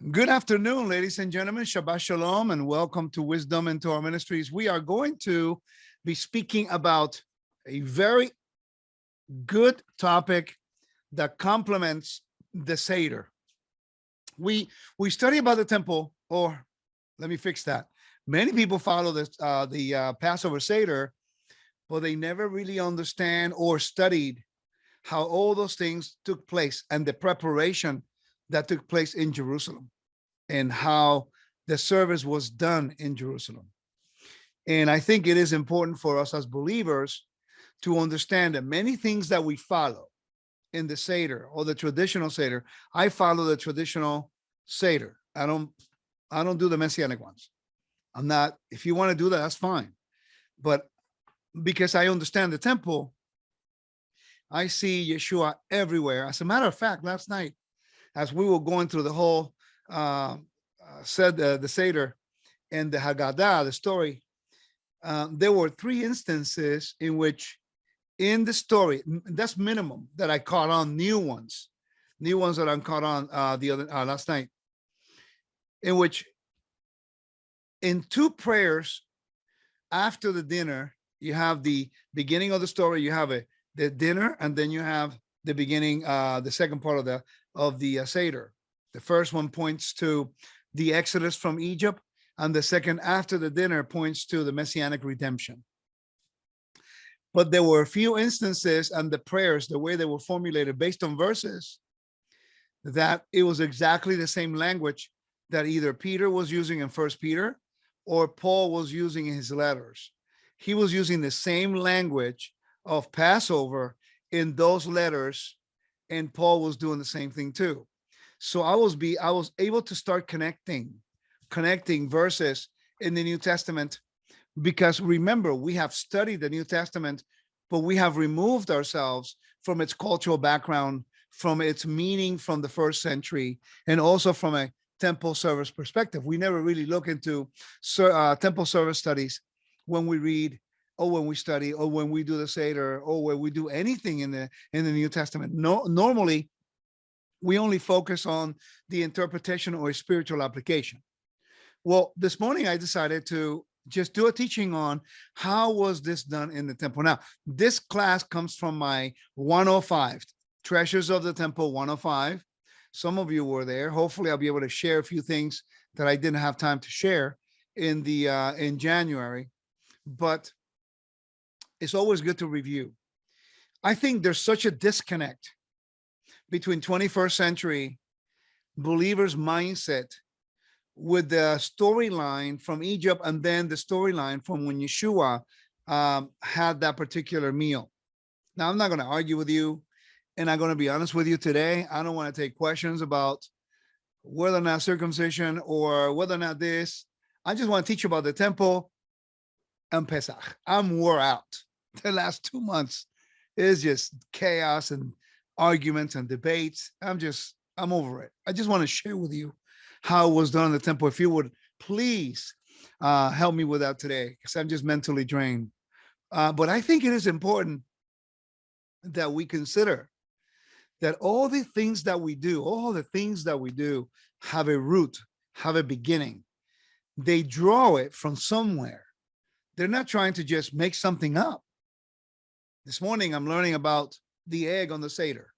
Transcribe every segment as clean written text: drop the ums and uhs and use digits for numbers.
Good afternoon, ladies and gentlemen. Shabbat Shalom and welcome to Wisdom and Torah Ministries. We are going to be speaking about a very good topic that complements the Seder. We study about the temple, or let me fix that. Many people follow this the Passover Seder, but they never really understand or studied how all those things took place and the preparation that took place in Jerusalem and how the service was done in Jerusalem. And I think it is important for us as believers to understand that many things that we follow in the Seder or the traditional Seder, I follow the traditional Seder. I don't do the Messianic ones. I'm not, if you want to do that, that's fine. But because I understand the temple, I see Yeshua everywhere. As a matter of fact, last night, as we were going through the whole the Seder and the Haggadah, the story, there were three instances in which in the story, that's minimum, that I caught on, new ones that I caught on last night, in which in two prayers after the dinner, you have the beginning of the story, you have the dinner, and then you have the beginning, the second part of the Seder. The first one points to the Exodus from Egypt, and the second after the dinner points to the Messianic redemption. But there were a few instances and the prayers, the way they were formulated based on verses, that it was exactly the same language that either Peter was using in First Peter or Paul was using in his letters. He was using the same language of Passover in those letters, and Paul was doing the same thing too. So I was able to start connecting verses in the New Testament, because remember, we have studied the New Testament, but we have removed ourselves from its cultural background, from its meaning from the first century, and also from a temple service perspective. We never really look into temple service studies when we read, or when we study, or when we do the Seder, or when we do anything in the New Testament. No, normally we only focus on the interpretation or spiritual application. Well, this morning I decided to just do a teaching on how was this done in the temple. Now, this class comes from my 105, Treasures of the Temple 105. Some of you were there. Hopefully I'll be able to share a few things that I didn't have time to share in January, but it's always good to review. I think there's such a disconnect between 21st century believers' mindset with the storyline from Egypt and then the storyline from when Yeshua had that particular meal. Now, I'm not going to argue with you, and I'm going to be honest with you today. I don't want to take questions about whether or not circumcision or whether or not this. I just want to teach you about the temple and Pesach. I'm wore out. The last 2 months is just chaos and arguments and debates. I'm over it. I just want to share with you how it was done in the temple. If you would please help me with that today, because I'm just mentally drained. But I think it is important that we consider that all the things that we do have a root, have a beginning. They draw it from somewhere. They're not trying to just make something up. This morning, I'm learning about the egg on the Seder.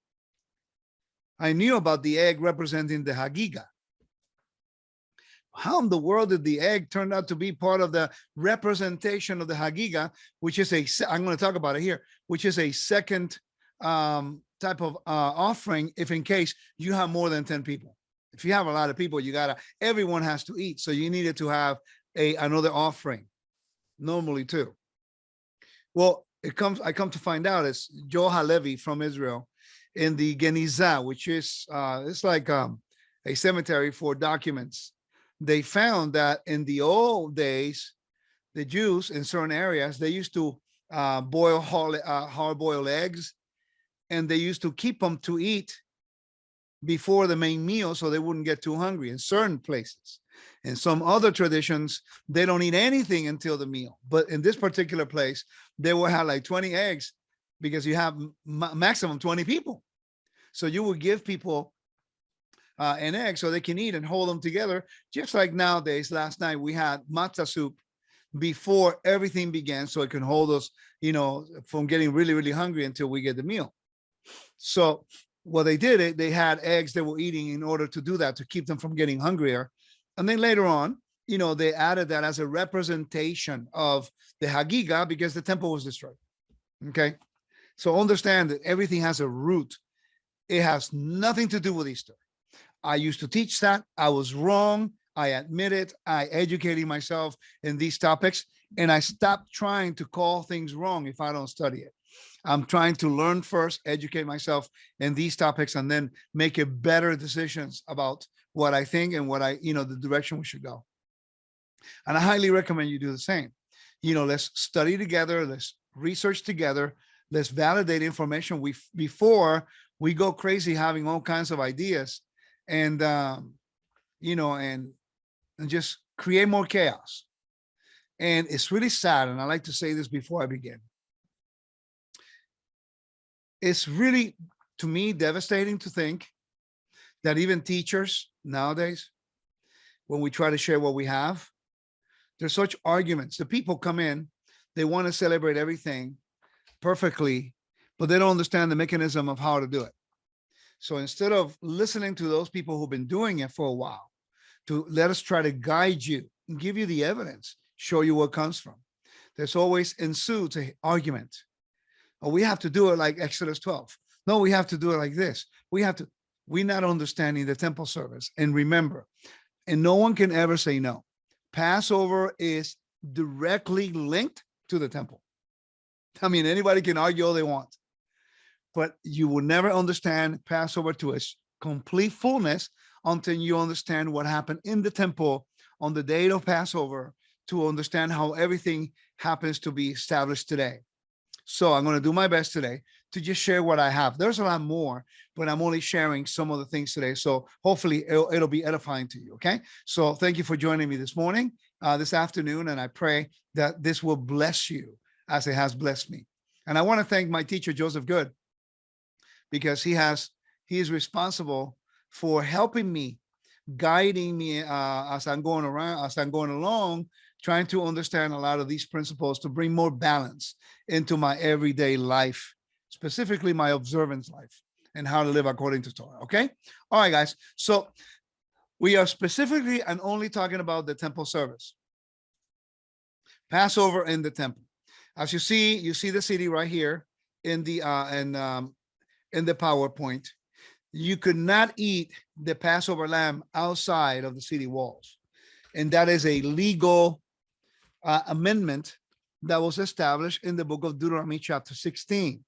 I knew about the egg representing the Hagigah. How in the world did the egg turn out to be part of the representation of the Hagigah, which is I'm going to talk about it here, which is a second type of offering if in case you have more than 10 people. If you have a lot of people, everyone has to eat. So you needed to have another offering, normally too. Well, I come to find out it's Joel Halevi from Israel in the Genizah, which is it's like a cemetery for documents. They found that in the old days, the Jews in certain areas, they used to boil hard-boiled eggs, and they used to keep them to eat before the main meal so they wouldn't get too hungry in certain places. In some other traditions, they don't eat anything until the meal. But in this particular place, they will have like 20 eggs because you have maximum 20 people. So you would give people and eggs so they can eat and hold them together. Just like nowadays, last night we had matzah soup before everything began so it can hold us, from getting really, really hungry until we get the meal. So what they did, they had eggs they were eating in order to do that, to keep them from getting hungrier. And then later on, they added that as a representation of the Hagiga because the temple was destroyed. Okay. So understand that everything has a root. It has nothing to do with Easter. I used to teach that. I was wrong. I admit it. I educated myself in these topics, and I stopped trying to call things wrong if I don't study it. I'm trying to learn first, educate myself in these topics, and then make a better decisions about what I think and what the direction we should go. And I highly recommend you do the same. Let's study together. Let's research together. Let's validate information before we go crazy having all kinds of ideas and, and just create more chaos. And it's really sad. And I like to say this before I begin. It's really, to me, devastating to think that even teachers nowadays, when we try to share what we have, there's such arguments. The people come in, they want to celebrate everything perfectly, but they don't understand the mechanism of how to do it. So instead of listening to those people who've been doing it for a while, to let us try to guide you and give you the evidence, show you what comes from, there's always ensued an argument. Oh, we have to do it like Exodus 12. No, we have to do it like this. We're not understanding the temple service. And remember, and no one can ever say no. Passover is directly linked to the temple. I mean, anybody can argue all they want, but you will never understand Passover to its complete fullness until you understand what happened in the temple on the day of Passover, to understand how everything happens to be established today. So I'm going to do my best today to just share what I have. There's a lot more, but I'm only sharing some of the things today. So hopefully it'll be edifying to you. Okay. So thank you for joining me this morning, this afternoon. And I pray that this will bless you as it has blessed me. And I want to thank my teacher, Joseph Good, because he is responsible for helping me, guiding me as I'm going along, trying to understand a lot of these principles to bring more balance into my everyday life, specifically my observance life and how to live according to Torah. Okay. All right, guys. So we are specifically and only talking about the temple service, Passover in the temple. As you see the city right here in the PowerPoint. You could not eat the Passover lamb outside of the city walls. And that is a legal amendment that was established in the book of Deuteronomy chapter 16.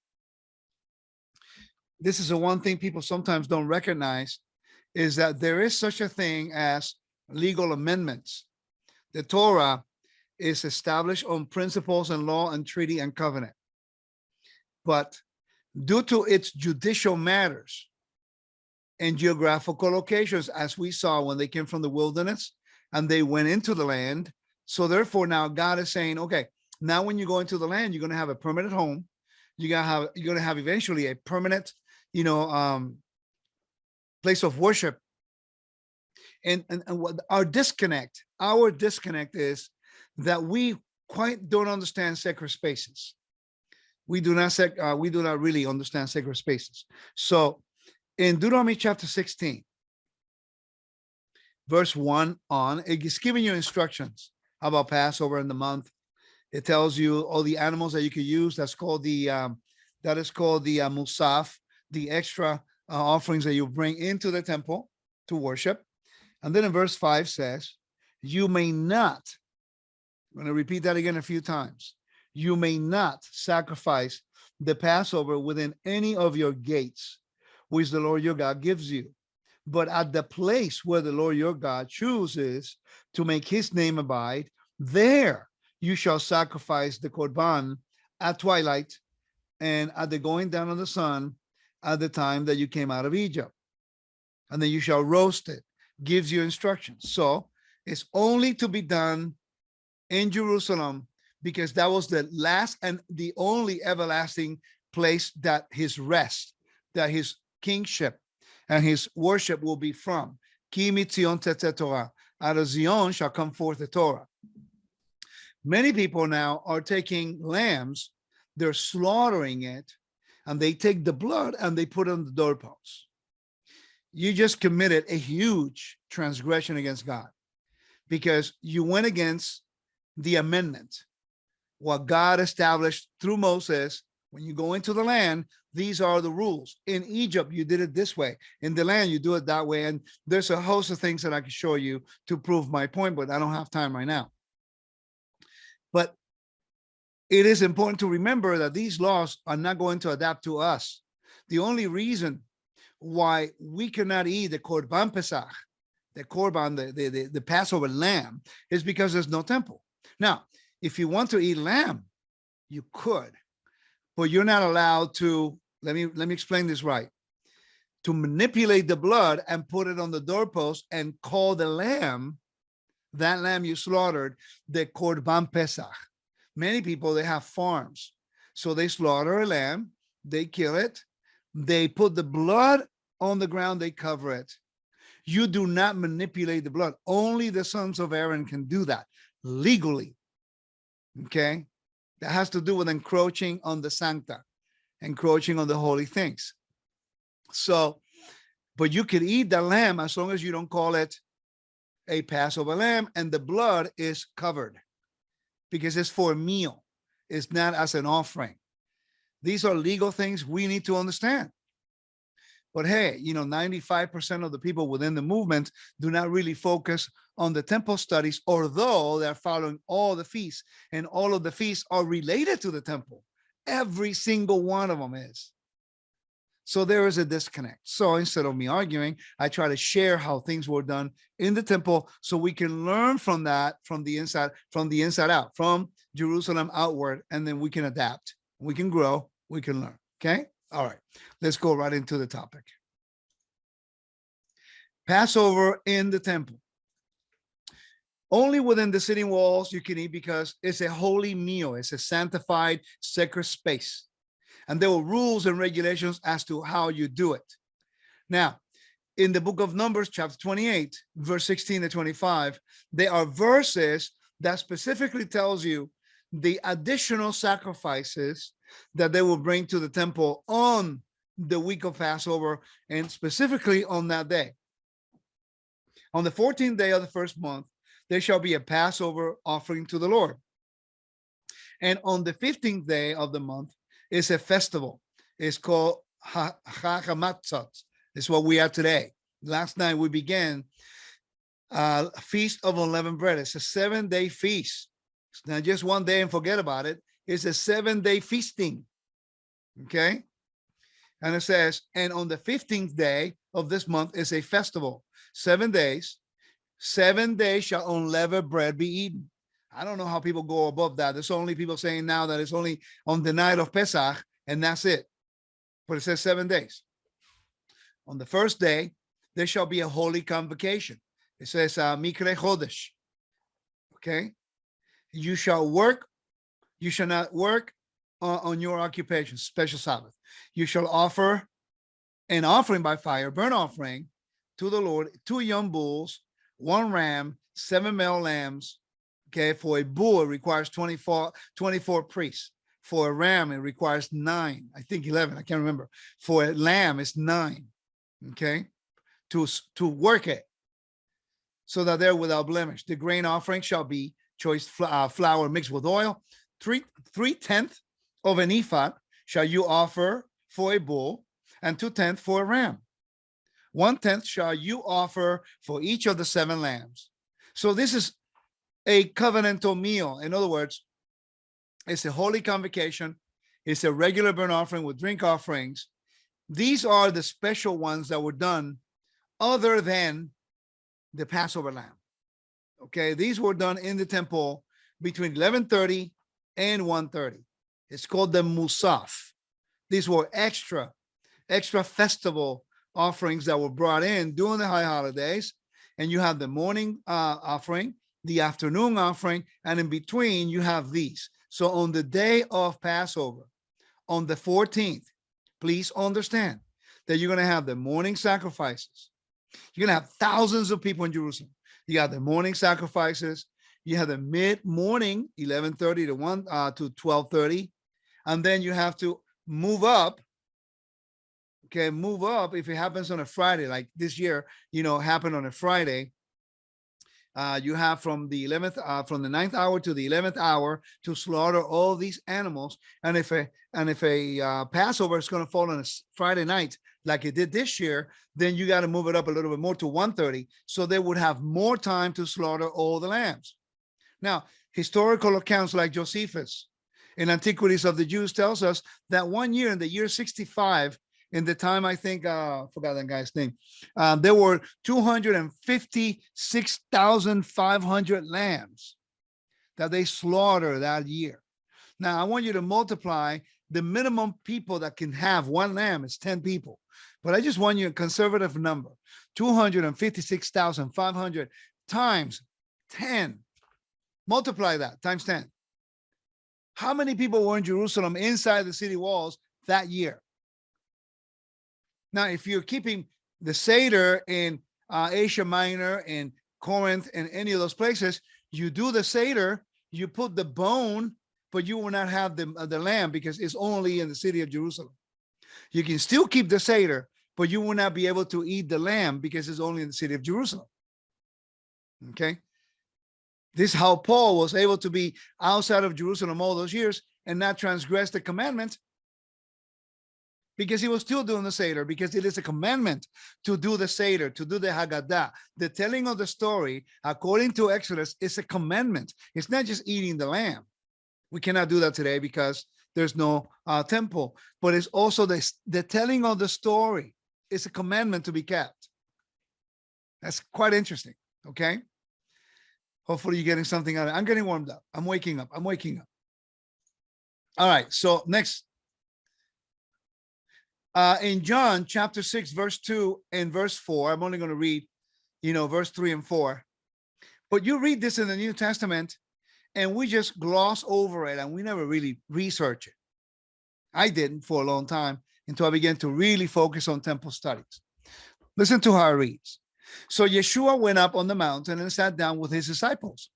This is the one thing people sometimes don't recognize, is that there is such a thing as legal amendments. The Torah is established on principles and law and treaty and covenant. But due to its judicial matters and geographical locations, as we saw when they came from the wilderness and they went into the land. So therefore now God is saying, okay, now when you go into the land, you're going to have a permanent home. You're going to have eventually a permanent, place of worship. And what our disconnect is that we quite don't understand sacred spaces. We do not really understand sacred spaces. So in Deuteronomy chapter 16, verse 1 on, it's giving you instructions about Passover in the month. It tells you all the animals that you could use. That is called the musaf, the extra offerings that you bring into the temple to worship. And then in verse 5 says, you may not, I'm going to repeat that again a few times. You may not sacrifice the Passover within any of your gates, which the Lord your God gives you, but at the place where the Lord your God chooses to make his name abide, there you shall sacrifice the korban at twilight and at the going down of the sun at the time that you came out of Egypt. And then you shall roast it. Gives you instructions. So it's only to be done in Jerusalem, because that was the last and the only everlasting place that his rest, that his kingship and his worship will be from. Ki mitzion tetzeh Torah. Out of Zion shall come forth the Torah. Many people now are taking lambs, they're slaughtering it, and they take the blood and they put it on the doorposts. You just committed a huge transgression against God because you went against the amendment, what God established through Moses. When you go into the land, these are the rules. In Egypt, you did it this way. In the land, you do it that way. And there's a host of things that I can show you to prove my point, but I don't have time right now. But it is important to remember that these laws are not going to adapt to us. The only reason why we cannot eat the Korban Pesach, the Korban, the Passover lamb, is because there's no temple. Now, if you want to eat lamb, you could, but you're not allowed to. Let me explain this right. To manipulate the blood and put it on the doorpost and call the lamb, that lamb you slaughtered, the Korban Pesach. Many people, they have farms. So they slaughter a lamb, they kill it, they put the blood on the ground, they cover it. You do not manipulate the blood. Only the sons of Aaron can do that legally. Okay? That has to do with encroaching on the sancta, encroaching on the holy things. So, but you can eat the lamb as long as you don't call it a Passover lamb and the blood is covered, because it's for a meal. It's not as an offering. These are legal things we need to understand. But hey, 95% of the people within the movement do not really focus on the temple studies, although they're following all the feasts, and all of the feasts are related to the temple. Every single one of them is. So there is a disconnect. So instead of me arguing, I try to share how things were done in the temple so we can learn from that, from the inside out, from Jerusalem outward, and then we can adapt, we can grow, we can learn. Okay? All right, let's go right into the topic. Passover in the temple. Only within the city walls you can eat, because it's a holy meal. It's a sanctified, sacred space. And there were rules and regulations as to how you do it. Now, in the book of Numbers, chapter 28, verse 16 to 25, there are verses that specifically tells you the additional sacrifices that they will bring to the temple on the week of Passover, and specifically on that day. On the 14th day of the first month, there shall be a Passover offering to the Lord. And on the 15th day of the month is a festival. It's called Hagamatzot. It's what we are today. Last night we began Feast of Unleavened Bread. It's a 7-day feast. It's not just one day and forget about it. It's a 7-day feasting. Okay? And it says, and on the 15th day of this month is a festival. 7 days. 7 days shall unleavened bread be eaten. I don't know how people go above that. There's only people saying now that it's only on the night of Pesach, and that's it. But it says 7 days. On the first day, there shall be a holy convocation. It says, Mikre Chodesh. Okay? You shall work. You shall not work on your occupation, special Sabbath. You shall offer an offering by fire, burnt offering to the Lord, 2 young bulls, 1 ram, 7 male lambs. Okay, for a bull, it requires 24 priests. For a ram, it requires 9. I think 11. I can't remember. For a lamb, it's 9. Okay, to work it, so that they're without blemish. The grain offering shall be choice flour mixed with oil. 3/10 of an ephah shall you offer for a bull, and 2/10 for a ram. 1/10 shall you offer for each of the 7 lambs. So this is a covenantal meal. In other words, it's a holy convocation. It's a regular burnt offering with drink offerings. These are the special ones that were done other than the Passover lamb. Okay, these were done in the temple between 11:30 and 1:30. It's called the Musaf. These were extra festival offerings that were brought in during the high holidays. And you have the morning offering, the afternoon offering, and in between you have these. So on the day of Passover, on the 14th, please understand, that you're going to have the morning sacrifices. You're going to have thousands of people in Jerusalem. You got the morning sacrifices. You have the mid-morning, 11:30 to 1 to 12:30. And then you have to move up. Okay, move up if it happens on a Friday, like this year, happened on a Friday. You have from the 9th hour to the 11th hour to slaughter all these animals. And if a Passover is going to fall on a Friday night, like it did this year, then you got to move it up a little bit more to 1:30, so they would have more time to slaughter all the lambs. Now, historical accounts like Josephus in Antiquities of the Jews tells us that one year in the year 65, in the time, I think, forgot that guy's name, there were 256,500 lambs that they slaughtered that year. Now, I want you to multiply the minimum people that can have one lamb is 10 people. But I just want you a conservative number, 256,500 times 10. Multiply that times 10. How many people were in Jerusalem inside the city walls that year? Now, if you're keeping the Seder in Asia Minor and Corinth and any of those places, you do the Seder, you put the bone, but you will not have the lamb because it's only in the city of Jerusalem. You can still keep the Seder, but you will not be able to eat the lamb because it's only in the city of Jerusalem. Okay? This is how Paul was able to be outside of Jerusalem all those years and not transgress the commandment, because he was still doing the Seder, because it is a commandment to do the Seder, to do the Haggadah. The telling of the story, according to Exodus, is a commandment. It's not just eating the lamb. We cannot do that today because there's no temple. But it's also the telling of the story. It's a commandment to be kept. That's quite interesting, okay? Hopefully you're getting something out of it. I'm getting warmed up. I'm waking up. All right, so next. In John chapter 6, verse 2 and verse 4, I'm only going to read, verse 3 and 4. But you read this in the New Testament, and we just gloss over it, and we never really research it. I didn't for a long time until I began to really focus on temple studies. Listen to how it reads. So Yeshua went up on the mountain and sat down with his disciples.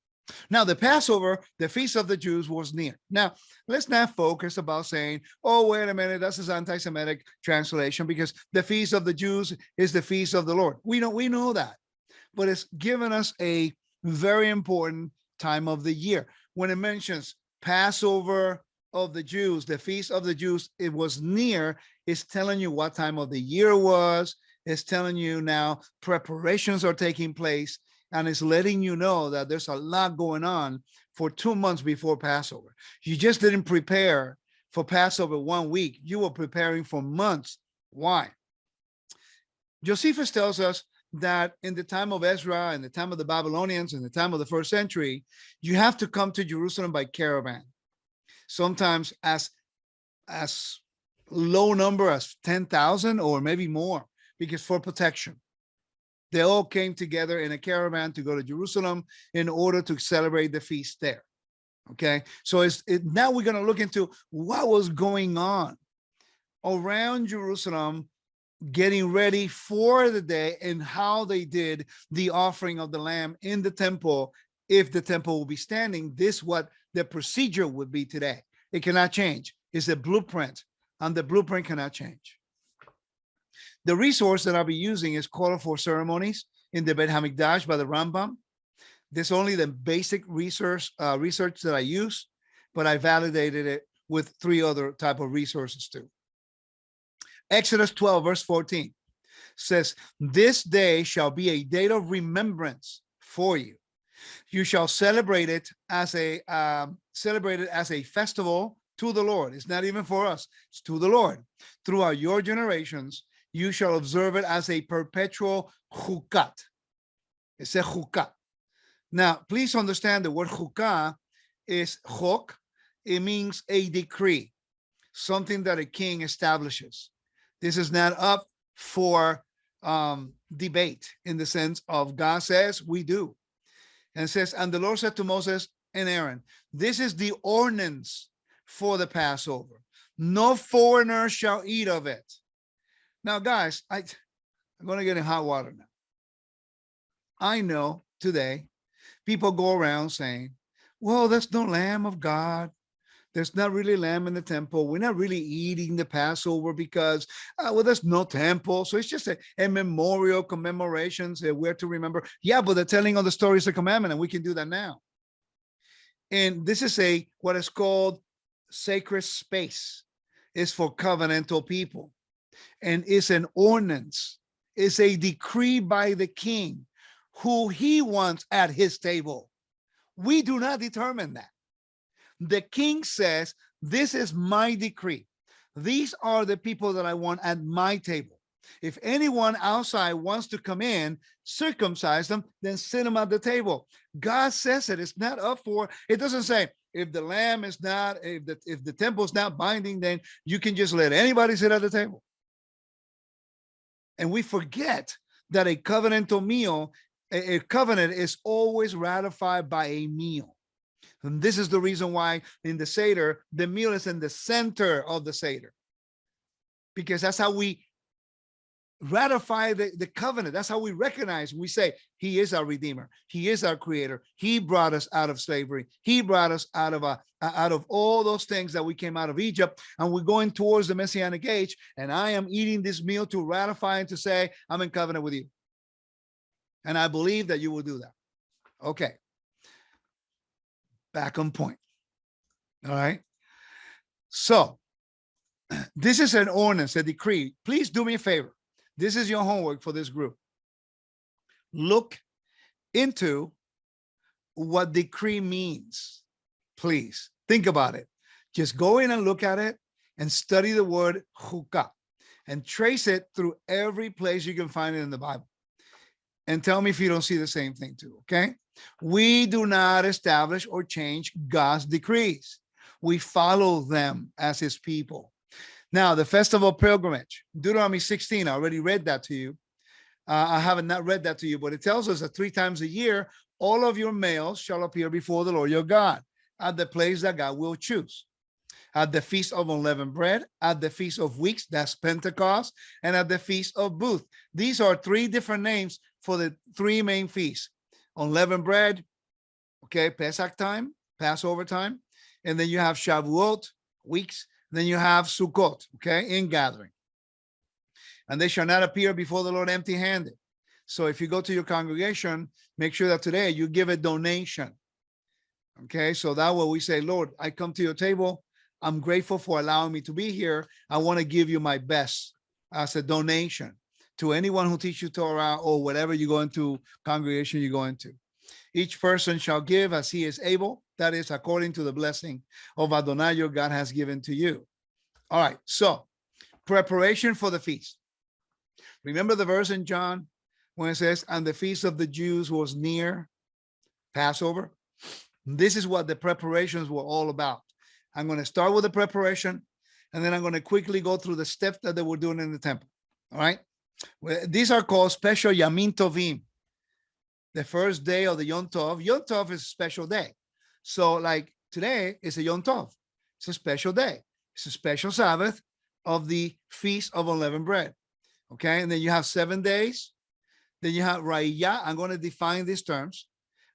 Now, the Passover, the feast of the Jews, was near. Now, let's not focus about saying, oh, wait a minute, that's his anti-Semitic translation, because the feast of the Jews is the feast of the Lord. We know that, but it's given us a very important time of the year. When it mentions Passover of the Jews, the feast of the Jews, it was near, it's telling you what time of the year it was. It's telling you now preparations are taking place. And it's letting you know that there's a lot going on for 2 months before Passover. You just didn't prepare for Passover 1 week. You were preparing for months. Why? Josephus tells us that in the time of Ezra, in the time of the Babylonians, in the time of the first century, you have to come to Jerusalem by caravan. Sometimes as low number as 10,000 or maybe more, because for protection. They all came together in a caravan to go to Jerusalem in order to celebrate the feast there. Okay, so now we're going to look into what was going on around Jerusalem, getting ready for the day, and how they did the offering of the lamb in the temple. If the temple will be standing, this what the procedure would be today. It cannot change. It's a blueprint, and the blueprint cannot change. The resource that I'll be using is Call for Ceremonies in the Beit HaMikdash by the Rambam. This is only the basic research that I use, but I validated it with 3 other type of resources too. Exodus 12, verse 14 says, this day shall be a date of remembrance for you. You shall celebrate it as a festival to the Lord. It's not even for us. It's to the Lord. Throughout your generations, you shall observe it as a perpetual chukat. It's a chukat. Now, please understand the word chukah is chok. It means a decree, something that a king establishes. This is not up for debate in the sense of God says, we do. And it says, and the Lord said to Moses and Aaron, this is the ordinance for the Passover. No foreigner shall eat of it. Now, guys, I'm going to get in hot water now. I know today people go around saying, well, there's no Lamb of God. There's not really lamb in the temple. We're not really eating the Passover because, well, there's no temple. So it's just a memorial commemoration. So we're to remember. Yeah, but the telling of the story is a commandment, and we can do that now. And this is what is called sacred space. It's for covenantal people. And it's an ordinance. It's a decree by the king who he wants at his table. We do not determine that. The king says, this is my decree. These are the people that I want at my table. If anyone outside wants to come in, circumcise them, then sit them at the table. God says it. It's not up for, it doesn't say, if the lamb is not, if the temple is not binding, then you can just let anybody sit at the table. And we forget that a covenantal meal, a covenant is always ratified by a meal. And this is the reason why in the Seder, the meal is in the center of the Seder. Because that's how we ratify the covenant. That's how we recognize. We say, he is our Redeemer. He is our Creator. He brought us out of slavery. He brought us out of all those things that we came out of Egypt. And we're going towards the Messianic age. And I am eating this meal to ratify and to say, I'm in covenant with you. And I believe that you will do that. Okay. Back on point. All right. So this is an ordinance, a decree. Please do me a favor. This is your homework for this group. Look into what decree means. Please think about it. Just go in and look at it and study the word chukah and trace it through every place you can find it in the Bible. And tell me if you don't see the same thing too, okay? We do not establish or change God's decrees. We follow them as his people. Now, the festival of pilgrimage, Deuteronomy 16, I already read that to you. I haven't not read that to you, but it tells us that 3 times a year, all of your males shall appear before the Lord your God at the place that God will choose. At the Feast of Unleavened Bread, at the Feast of Weeks, that's Pentecost, and at the Feast of Booths. These are 3 different names for the 3 main feasts. Unleavened bread, okay, Pesach time, Passover time, and then you have Shavuot, weeks, then you have Sukkot, okay, in gathering. And they shall not appear before the Lord empty-handed. So if you go to your congregation, make sure that today you give a donation, okay? So that way we say, Lord, I come to your table. I'm grateful for allowing me to be here. I want to give you my best as a donation to anyone who teaches you Torah or whatever you go into, congregation you go into. Each person shall give as he is able, that is according to the blessing of Adonai your God has given to you. All right, so preparation for the feast. Remember the verse in John when it says, and the feast of the Jews was near, Passover? This is what the preparations were all about. I'm going to start with the preparation, and then I'm going to quickly go through the steps that they were doing in the temple. All right. These are called special Yamintovim. The first day of the Yom Tov. Yom Tov is a special day. So like today is a Yom Tov. It's a special day. It's a special Sabbath of the Feast of Unleavened Bread. Okay. And then you have 7 days. Then you have Ra'iyah. I'm going to define these terms.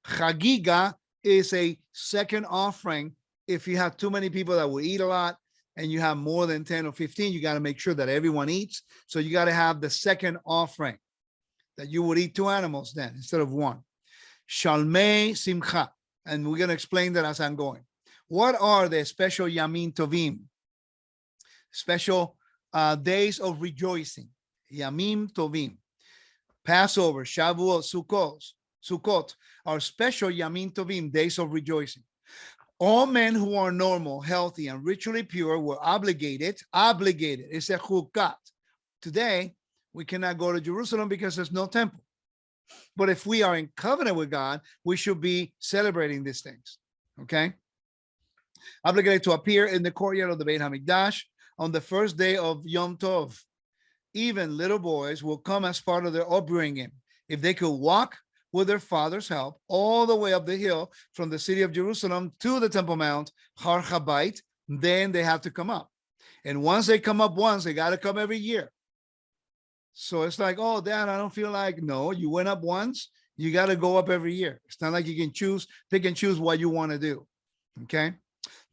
Chagiga is a second offering. If you have too many people that will eat a lot, and you have more than 10 or 15, you got to make sure that everyone eats. So you got to have the second offering, that you would eat 2 animals then instead of 1. Shalmei Simcha. And we're going to explain that as I'm going. What are the special Yamintovim? Special days of rejoicing. Yamim Tovim. Passover, Shavuot, Sukkot are special Yamintovim, days of rejoicing. All men who are normal, healthy, and ritually pure were obligated. It's a chukat. Today, we cannot go to Jerusalem because there's no temple. But if we are in covenant with God, we should be celebrating these things. Okay? Obligated to appear in the courtyard of the Beit HaMikdash on the first day of Yom Tov. Even little boys will come as part of their upbringing. If they could walk with their father's help all the way up the hill from the city of Jerusalem to the Temple Mount, Har Chabayit, then they have to come up. And once they come up once, they got to come every year. So it's like, oh, Dad, I don't feel like. No, you went up once. You got to go up every year. It's not like you can pick and choose what you want to do. Okay.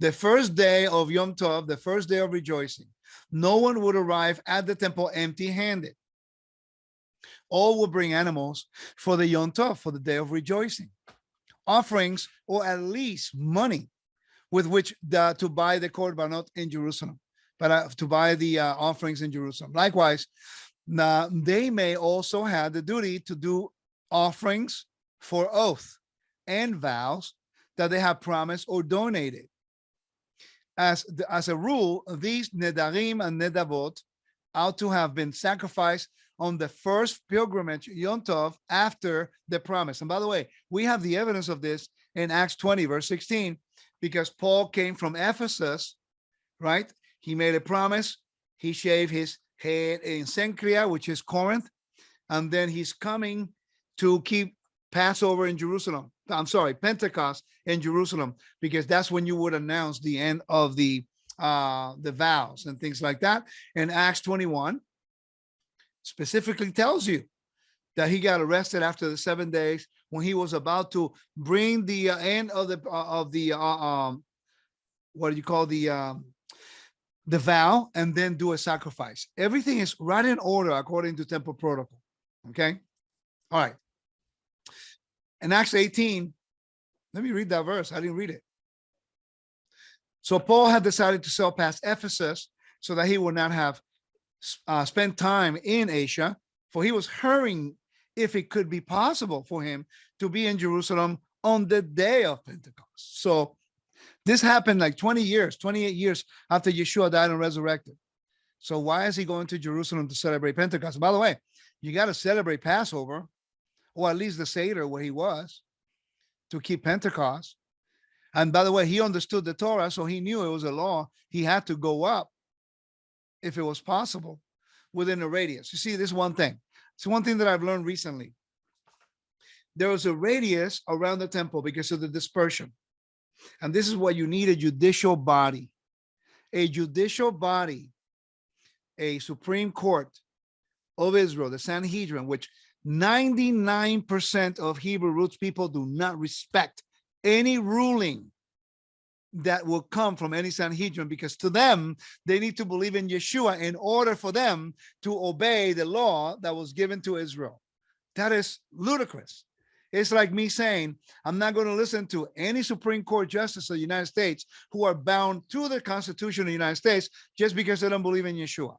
The first day of Yom Tov, the first day of rejoicing, no one would arrive at the temple empty-handed. All would bring animals for the Yom Tov, for the day of rejoicing, offerings, or at least money with which to buy the korbanot in Jerusalem, but to buy the offerings in Jerusalem. Likewise, they may also have the duty to do offerings for oath and vows that they have promised or donated. As a rule, these nedarim and nedavot ought to have been sacrificed on the first pilgrimage Yom Tov after the promise. And by the way, we have the evidence of this in Acts 20, verse 16, because Paul came from Ephesus, right? He made a promise. He shaved his head in Cenchrea, which is Corinth, and then he's coming to keep Passover in Jerusalem. I'm sorry, Pentecost in Jerusalem, because that's when you would announce the end of the vows and things like that. And Acts 21 specifically tells you that he got arrested after the 7 days when he was about to bring the end of the what do you call the vow, and then do a sacrifice. Everything is right in order according to temple protocol. Okay. All right. In Acts 18, let me read that verse. I didn't read it. So Paul had decided to sail past Ephesus so that he would not have spent time in Asia, for he was hurrying if it could be possible for him to be in Jerusalem on the day of Pentecost. So this happened like 28 years after Yeshua died and resurrected. So why is he going to Jerusalem to celebrate Pentecost? By the way, you got to celebrate Passover, or at least the Seder where he was, to keep Pentecost. And by the way, he understood the Torah, so he knew it was a law. He had to go up, if it was possible, within a radius. You see, this one thing. It's one thing that I've learned recently. There was a radius around the temple because of the dispersion. And this is what you need: a judicial body. A judicial body, a Supreme Court of Israel, the Sanhedrin, which 99% of Hebrew roots people do not respect any ruling that will come from any Sanhedrin, because to them, they need to believe in Yeshua in order for them to obey the law that was given to Israel. That is ludicrous. It's like me saying, I'm not going to listen to any Supreme Court justice of the United States who are bound to the Constitution of the United States just because they don't believe in Yeshua.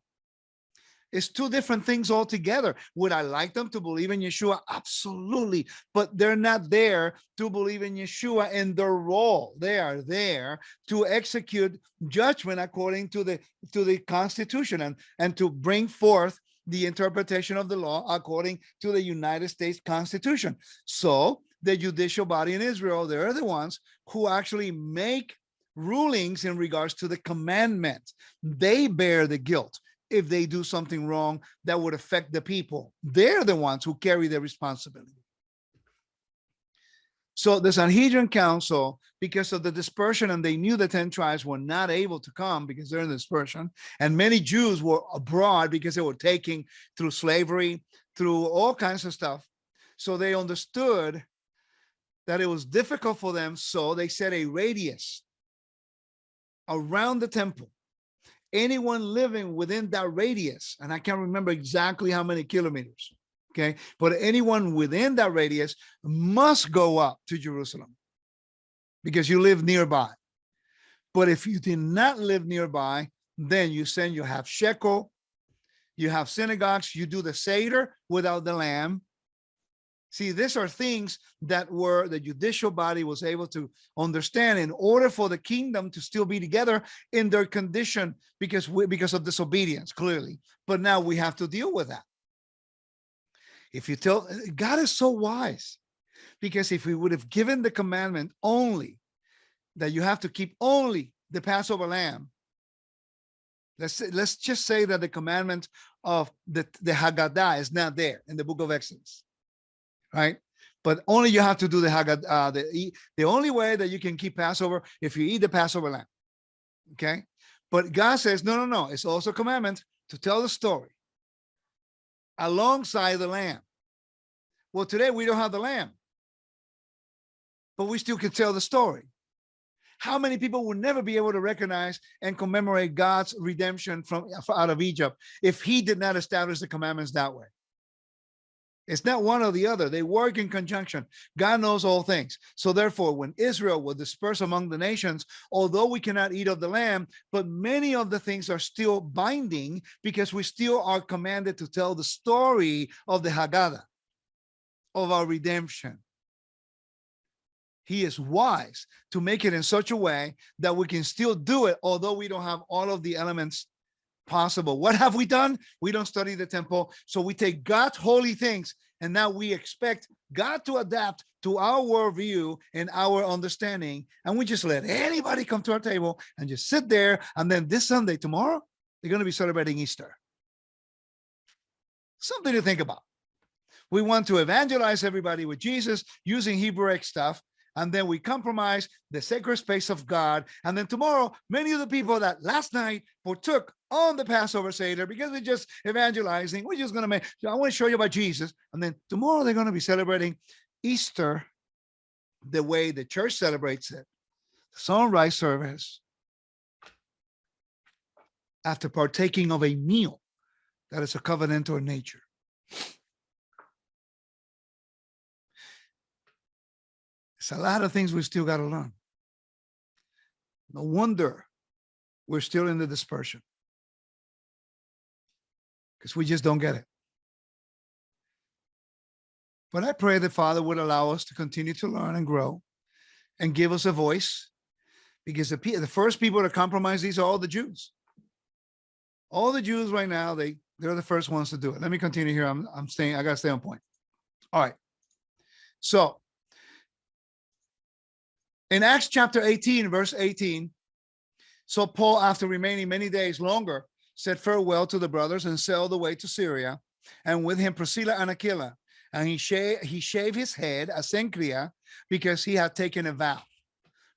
It's two different things altogether. Would I like them to believe in Yeshua? Absolutely. But they're not there to believe in Yeshua in their role. They are there to execute judgment according to the Constitution and to bring forth the interpretation of the law according to the United States Constitution. So the judicial body in Israel, they're the ones who actually make rulings in regards to the commandments. They bear the guilt if they do something wrong that would affect the people. They're the ones who carry the responsibility. So the Sanhedrin Council, because of the dispersion, and they knew the 10 tribes were not able to come because they're in dispersion, and many Jews were abroad because they were taken through slavery, through all kinds of stuff. So they understood that it was difficult for them. So they set a radius around the temple. Anyone living within that radius, and I can't remember exactly how many kilometers, okay, but anyone within that radius must go up to Jerusalem because you live nearby. But if you did not live nearby, then you have shekel, you have synagogues, you do the Seder without the lamb. See, these are things that the judicial body was able to understand in order for the kingdom to still be together in their condition because of disobedience, clearly. But now we have to deal with that. God is so wise, because if we would have given the commandment only that you have to keep only the Passover lamb, let's just say that the commandment of the Haggadah is not there in the book of Exodus. Right? But only you have to do the Haggadah. The only way that you can keep Passover if you eat the Passover lamb. Okay? But God says, no. It's also a commandment to tell the story alongside the lamb. Well, today we don't have the lamb, but we still can tell the story. How many people will never be able to recognize and commemorate God's redemption from out of Egypt if he did not establish the commandments that way? It's not one or the other. They work in conjunction. God knows all things. So therefore, when Israel was dispersed among the nations, although we cannot eat of the lamb, but many of the things are still binding because we still are commanded to tell the story of the Haggadah, of our redemption. He is wise to make it in such a way that we can still do it, although we don't have all of the elements possible. What have we done? We don't study the temple. So we take God's holy things, and now we expect God to adapt to our worldview and our understanding. And we just let anybody come to our table and just sit there. And then this Sunday, tomorrow, they're going to be celebrating Easter. Something to think about. We want to evangelize everybody with Jesus using Hebraic stuff. And then we compromise the sacred space of God. And then tomorrow, many of the people that last night partook on the Passover Seder, because they're just evangelizing, we're just going to I want to show you about Jesus. And then tomorrow they're going to be celebrating Easter the way the church celebrates it. The sunrise service, after partaking of a meal that is a covenantal in nature. It's a lot of things we still got to learn. No wonder we're still in the dispersion, because we just don't get it. But I pray that Father would allow us to continue to learn and grow and give us a voice, because the first people to compromise these are all the Jews. All the Jews right now, they're the first ones to do it. Let me continue here. I got to stay on point. All right. So in Acts chapter 18, verse 18, so Paul, after remaining many days longer, said farewell to the brothers and sailed away to Syria, and with him Priscilla and Aquila. And he shaved his head, Asencria, because he had taken a vow.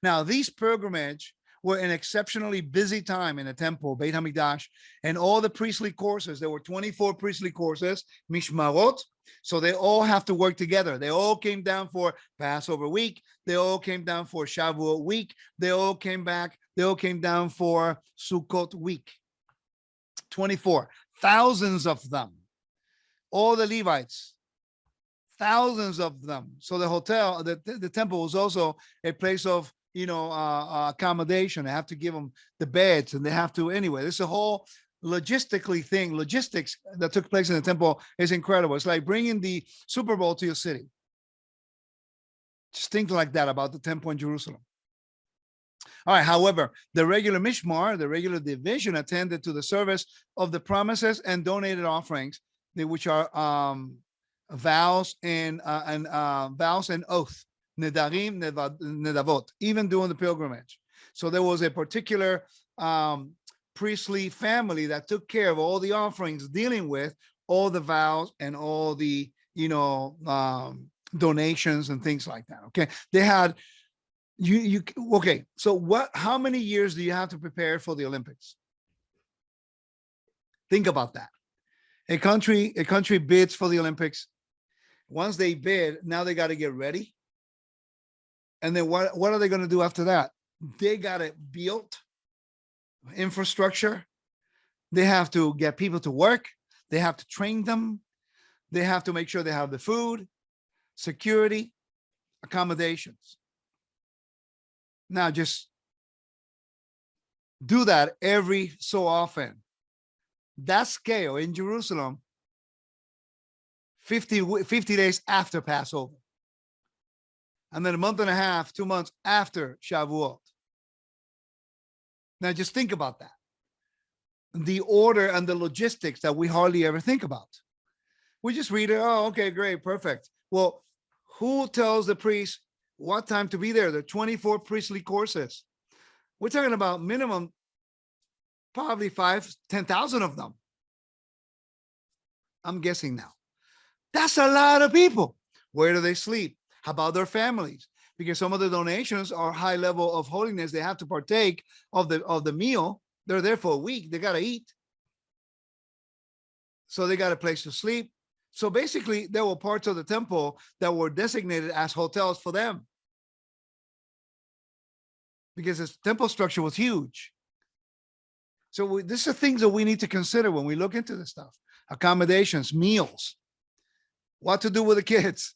Now, these pilgrimages were an exceptionally busy time in the temple, Beit HaMikdash, and all the priestly courses. There were 24 priestly courses, Mishmarot. So they all have to work together. They all came down for Passover week. They all came down for Shavuot week. They all came down for Sukkot week. 24, thousands of them. All the Levites, thousands of them. So the temple was also a place of, accommodation. They have to give them the beds, and they have to, anyway, this is a whole logistics that took place in the temple is incredible. It's like bringing the Super Bowl to your city. Just think like that about the temple in Jerusalem. All right. However, the regular mishmar, the regular division, attended to the service of the promises and donated offerings, which are vows and oath, nedarim, nedavot, even during the pilgrimage. So there was a particular priestly family that took care of all the offerings, dealing with all the vows and all the donations and things like that. Okay, they had okay, so how many years do you have to prepare for the Olympics? Think about that. A country bids for the Olympics. Once they bid, now they got to get ready. And then what are they going to do after that? They got it built, infrastructure. They have to get people to work. They have to train them. They have to make sure they have the food, security, accommodations. Now just do that every so often. That scale in Jerusalem, 50 days after Passover. And then a month and a half, 2 months after Shavuot. Now just think about that. The order and the logistics that we hardly ever think about. We just read it. Oh, okay, great, perfect. Well, who tells the priest what time to be there? There are 24 priestly courses. We're talking about minimum, probably 10,000 of them. I'm guessing now. That's a lot of people. Where do they sleep? How about their families? Because some of the donations are high level of holiness. They have to partake of the meal. They're there for a week. They got to eat. So they got a place to sleep. So basically, there were parts of the temple that were designated as hotels for them, because this temple structure was huge. So this are things that we need to consider when we look into this stuff. Accommodations, meals, what to do with the kids,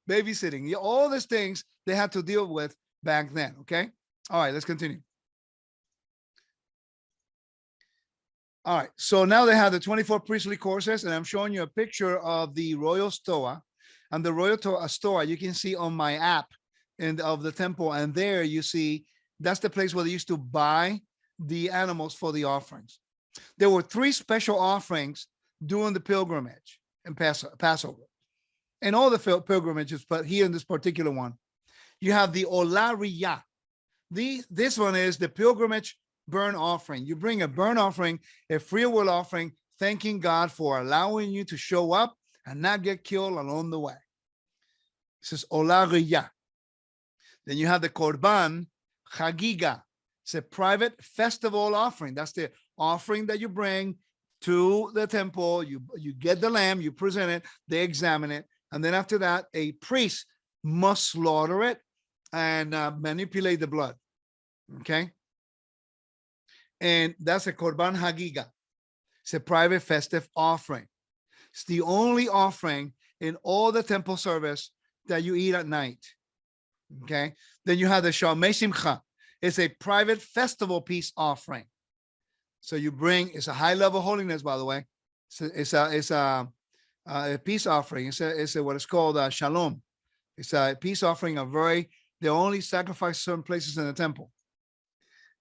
babysitting, all these things they had to deal with back then, okay? All right, let's continue. All right, so now they have the 24 priestly courses, and I'm showing you a picture of the royal stoa. And the royal stoa you can see on my app of the temple, and there you see that's the place where they used to buy the animals for the offerings. There were 3 special offerings during the pilgrimage and Passover, and all the pilgrimages, but here in this particular one, you have the Olah Riyah. This one is the pilgrimage burnt offering. You bring a burnt offering, a free will offering, thanking God for allowing you to show up and not get killed along the way. This is Olah Riyah. Then you have the Korban Chagiga. It's a private festival offering. That's the offering that you bring to the temple. You get the lamb, you present it, they examine it, and then after that, a priest must slaughter it and manipulate the blood. Okay? And that's a Korban Hagiga. It's a private festive offering. It's the only offering in all the temple service that you eat at night. Okay? Then you have the Shalmei Simcha. It's a private festival peace offering. So you bring, it's a high level holiness, by the way. It's a peace offering. It's what it's called shalom. It's a peace offering. They only sacrifice certain places in the temple.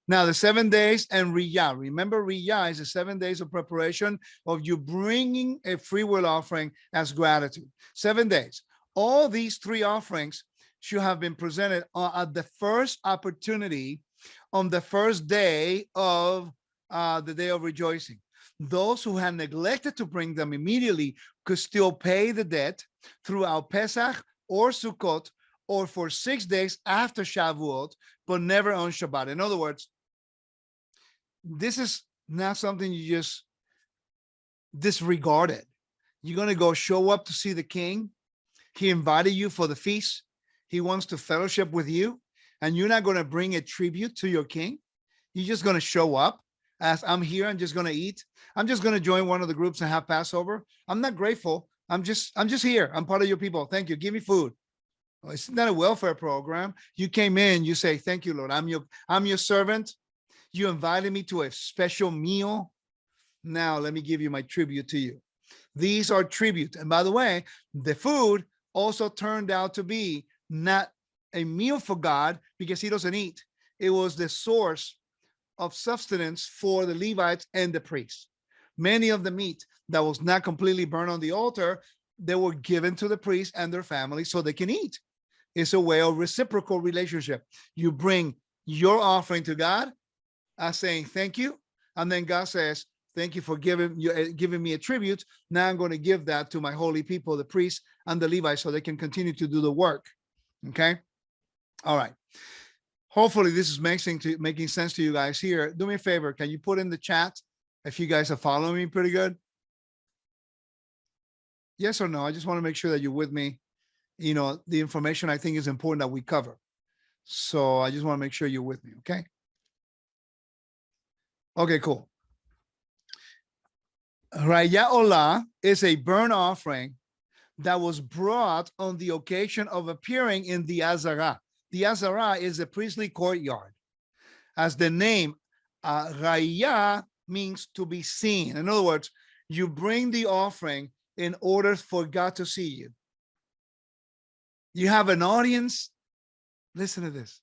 Now the 7 days and Riyah. Remember, Riyah is the 7 days of preparation of you bringing a free will offering as gratitude. 7 days. All these 3 offerings should have been presented at the first opportunity on the first day of the day of rejoicing. Those who had neglected to bring them immediately could still pay the debt throughout Pesach or Sukkot, or for 6 days after Shavuot, but never on Shabbat. In other words, this is not something you just disregarded. You're going to go show up to see the king. He invited you for the feast. He wants to fellowship with you, and you're not going to bring a tribute to your king. You're just going to show up as, I'm here. I'm just going to eat. I'm just going to join one of the groups and have Passover. I'm not grateful. I'm just here. I'm part of your people. Thank you. Give me food. Well, it's not a welfare program. You came in, you say, thank you, Lord. I'm your servant. You invited me to a special meal. Now let me give you my tribute to you. These are tribute. And by the way, the food also turned out to be not a meal for God, because he doesn't eat. It was the source of sustenance for the Levites and the priests. Many of the meat that was not completely burned on the altar, they were given to the priests and their family so they can eat. It's a way of reciprocal relationship. You bring your offering to God as saying thank you, and then God says, thank you for giving me a tribute. Now I'm going to give that to my holy people, the priests and the Levites, so they can continue to do the work. Okay. All right. Hopefully this is making sense to you guys here. Do me a favor. Can you put in the chat if you guys are following me pretty good? Yes or no? I just want to make sure that you're with me. The information I think is important that we cover. So I just want to make sure you're with me. Okay. Okay, cool. Raya Olah is a burnt offering that was brought on the occasion of appearing in the Azara. The Azara is a priestly courtyard. As the name Raya means to be seen. In other words, you bring the offering in order for God to see you. You have an audience. Listen to this.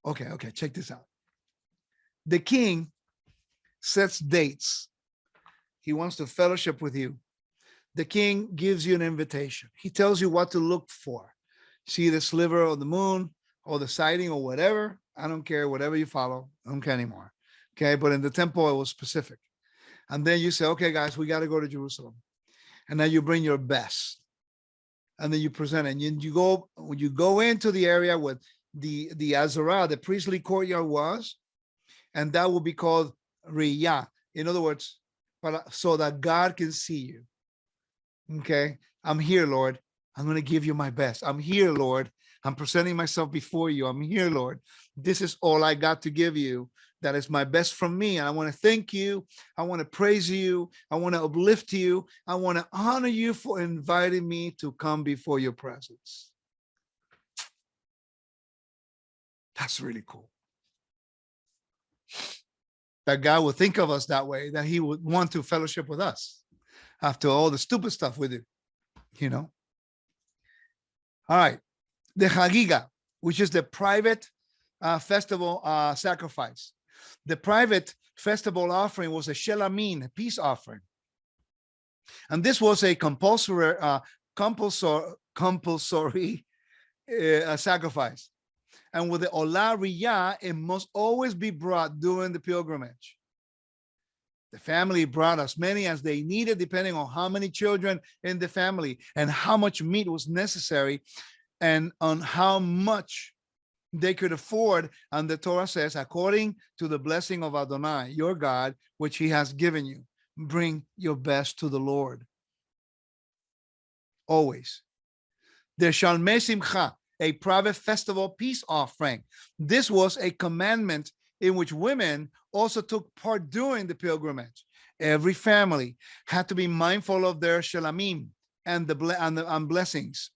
Okay, check this out. The king sets dates. He wants to fellowship with you. The king gives you an invitation. He tells you what to look for. See the sliver of the moon or the sighting or whatever. I don't care, whatever you follow. I don't care anymore. Okay, but in the temple, it was specific. And then you say, okay, guys, we got to go to Jerusalem. And then you bring your best. And then you present it. And you go into the area where the Azara, the priestly courtyard was, and that will be called Riyah. In other words, but so that God can see you. Okay, I'm here, Lord. I'm going to give you my best. I'm here, Lord. I'm presenting myself before you. I'm here, Lord. This is all I got to give you. That is my best from me. And I want to thank you. I want to praise you. I want to uplift you. I want to honor you for inviting me to come before your presence. That's really cool. That God would think of us that way, that he would want to fellowship with us after all the stupid stuff we do, you know? All right. The Chagiga, which is the private festival sacrifice. The private festival offering was a shelamin, a peace offering. And this was a compulsory sacrifice. And with the Olah Riyah, it must always be brought during the pilgrimage. The family brought as many as they needed, depending on how many children in the family and how much meat was necessary and on how much they could afford. And the Torah says, according to the blessing of Adonai, your God, which he has given you, bring your best to the Lord. Always. The Shalmei Simcha, a private festival peace offering. This was a commandment in which women also took part during the pilgrimage. Every family had to be mindful of their shalamim and the blessings.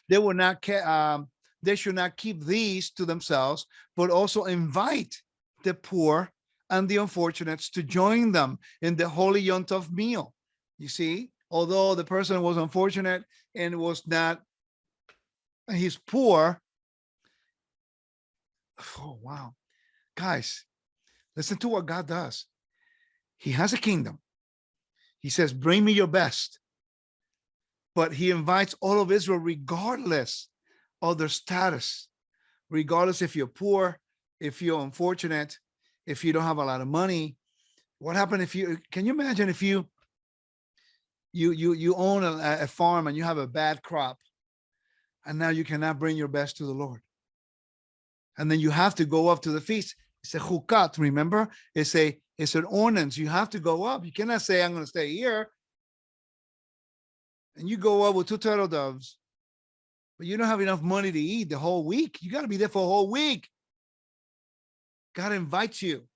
They were not. They should not keep these to themselves, but also invite the poor and the unfortunates to join them in the holy Yom Tov meal. You see, although the person was unfortunate and was not, he's poor. Oh, wow. Guys, listen to what God does. He has a kingdom. He says, bring me your best. But he invites all of Israel, regardless of their status, regardless if you're poor, if you're unfortunate, if you don't have a lot of money. What happened if you, can you imagine if you own a farm and you have a bad crop and now you cannot bring your best to the Lord? And then you have to go up to the feast. It's a chukat, remember? It's an ordinance. You have to go up. You cannot say, I'm going to stay here. And you go up with 2 turtle doves, but you don't have enough money to eat the whole week. You got to be there for a whole week. God invites you.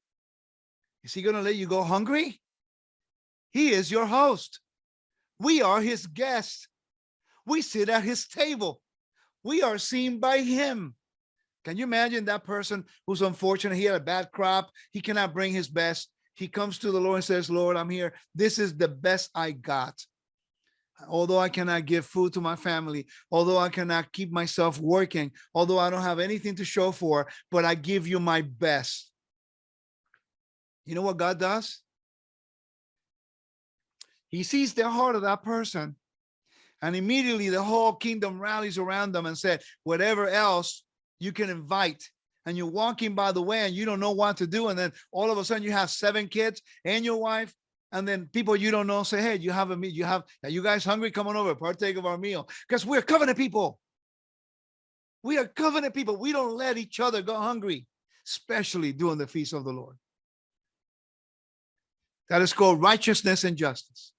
Is he going to let you go hungry? He is your host. We are his guests. We sit at his table. We are seen by him. Can you imagine that person who's unfortunate? He had a bad crop. He cannot bring his best. He comes to the Lord and says, Lord, I'm here. This is the best I got. Although I cannot give food to my family, although I cannot keep myself working, although I don't have anything to show for, but I give you my best. You know what God does? He sees the heart of that person, and immediately the whole kingdom rallies around them and said, whatever else you can invite. And you're walking by the way and you don't know what to do. And then all of a sudden you have 7 kids and your wife. And then people you don't know say, hey, you have a meal. Are you guys hungry? Come on over, partake of our meal. Because we're covenant people. We are covenant people. We don't let each other go hungry, especially during the feast of the Lord. That is called righteousness and justice.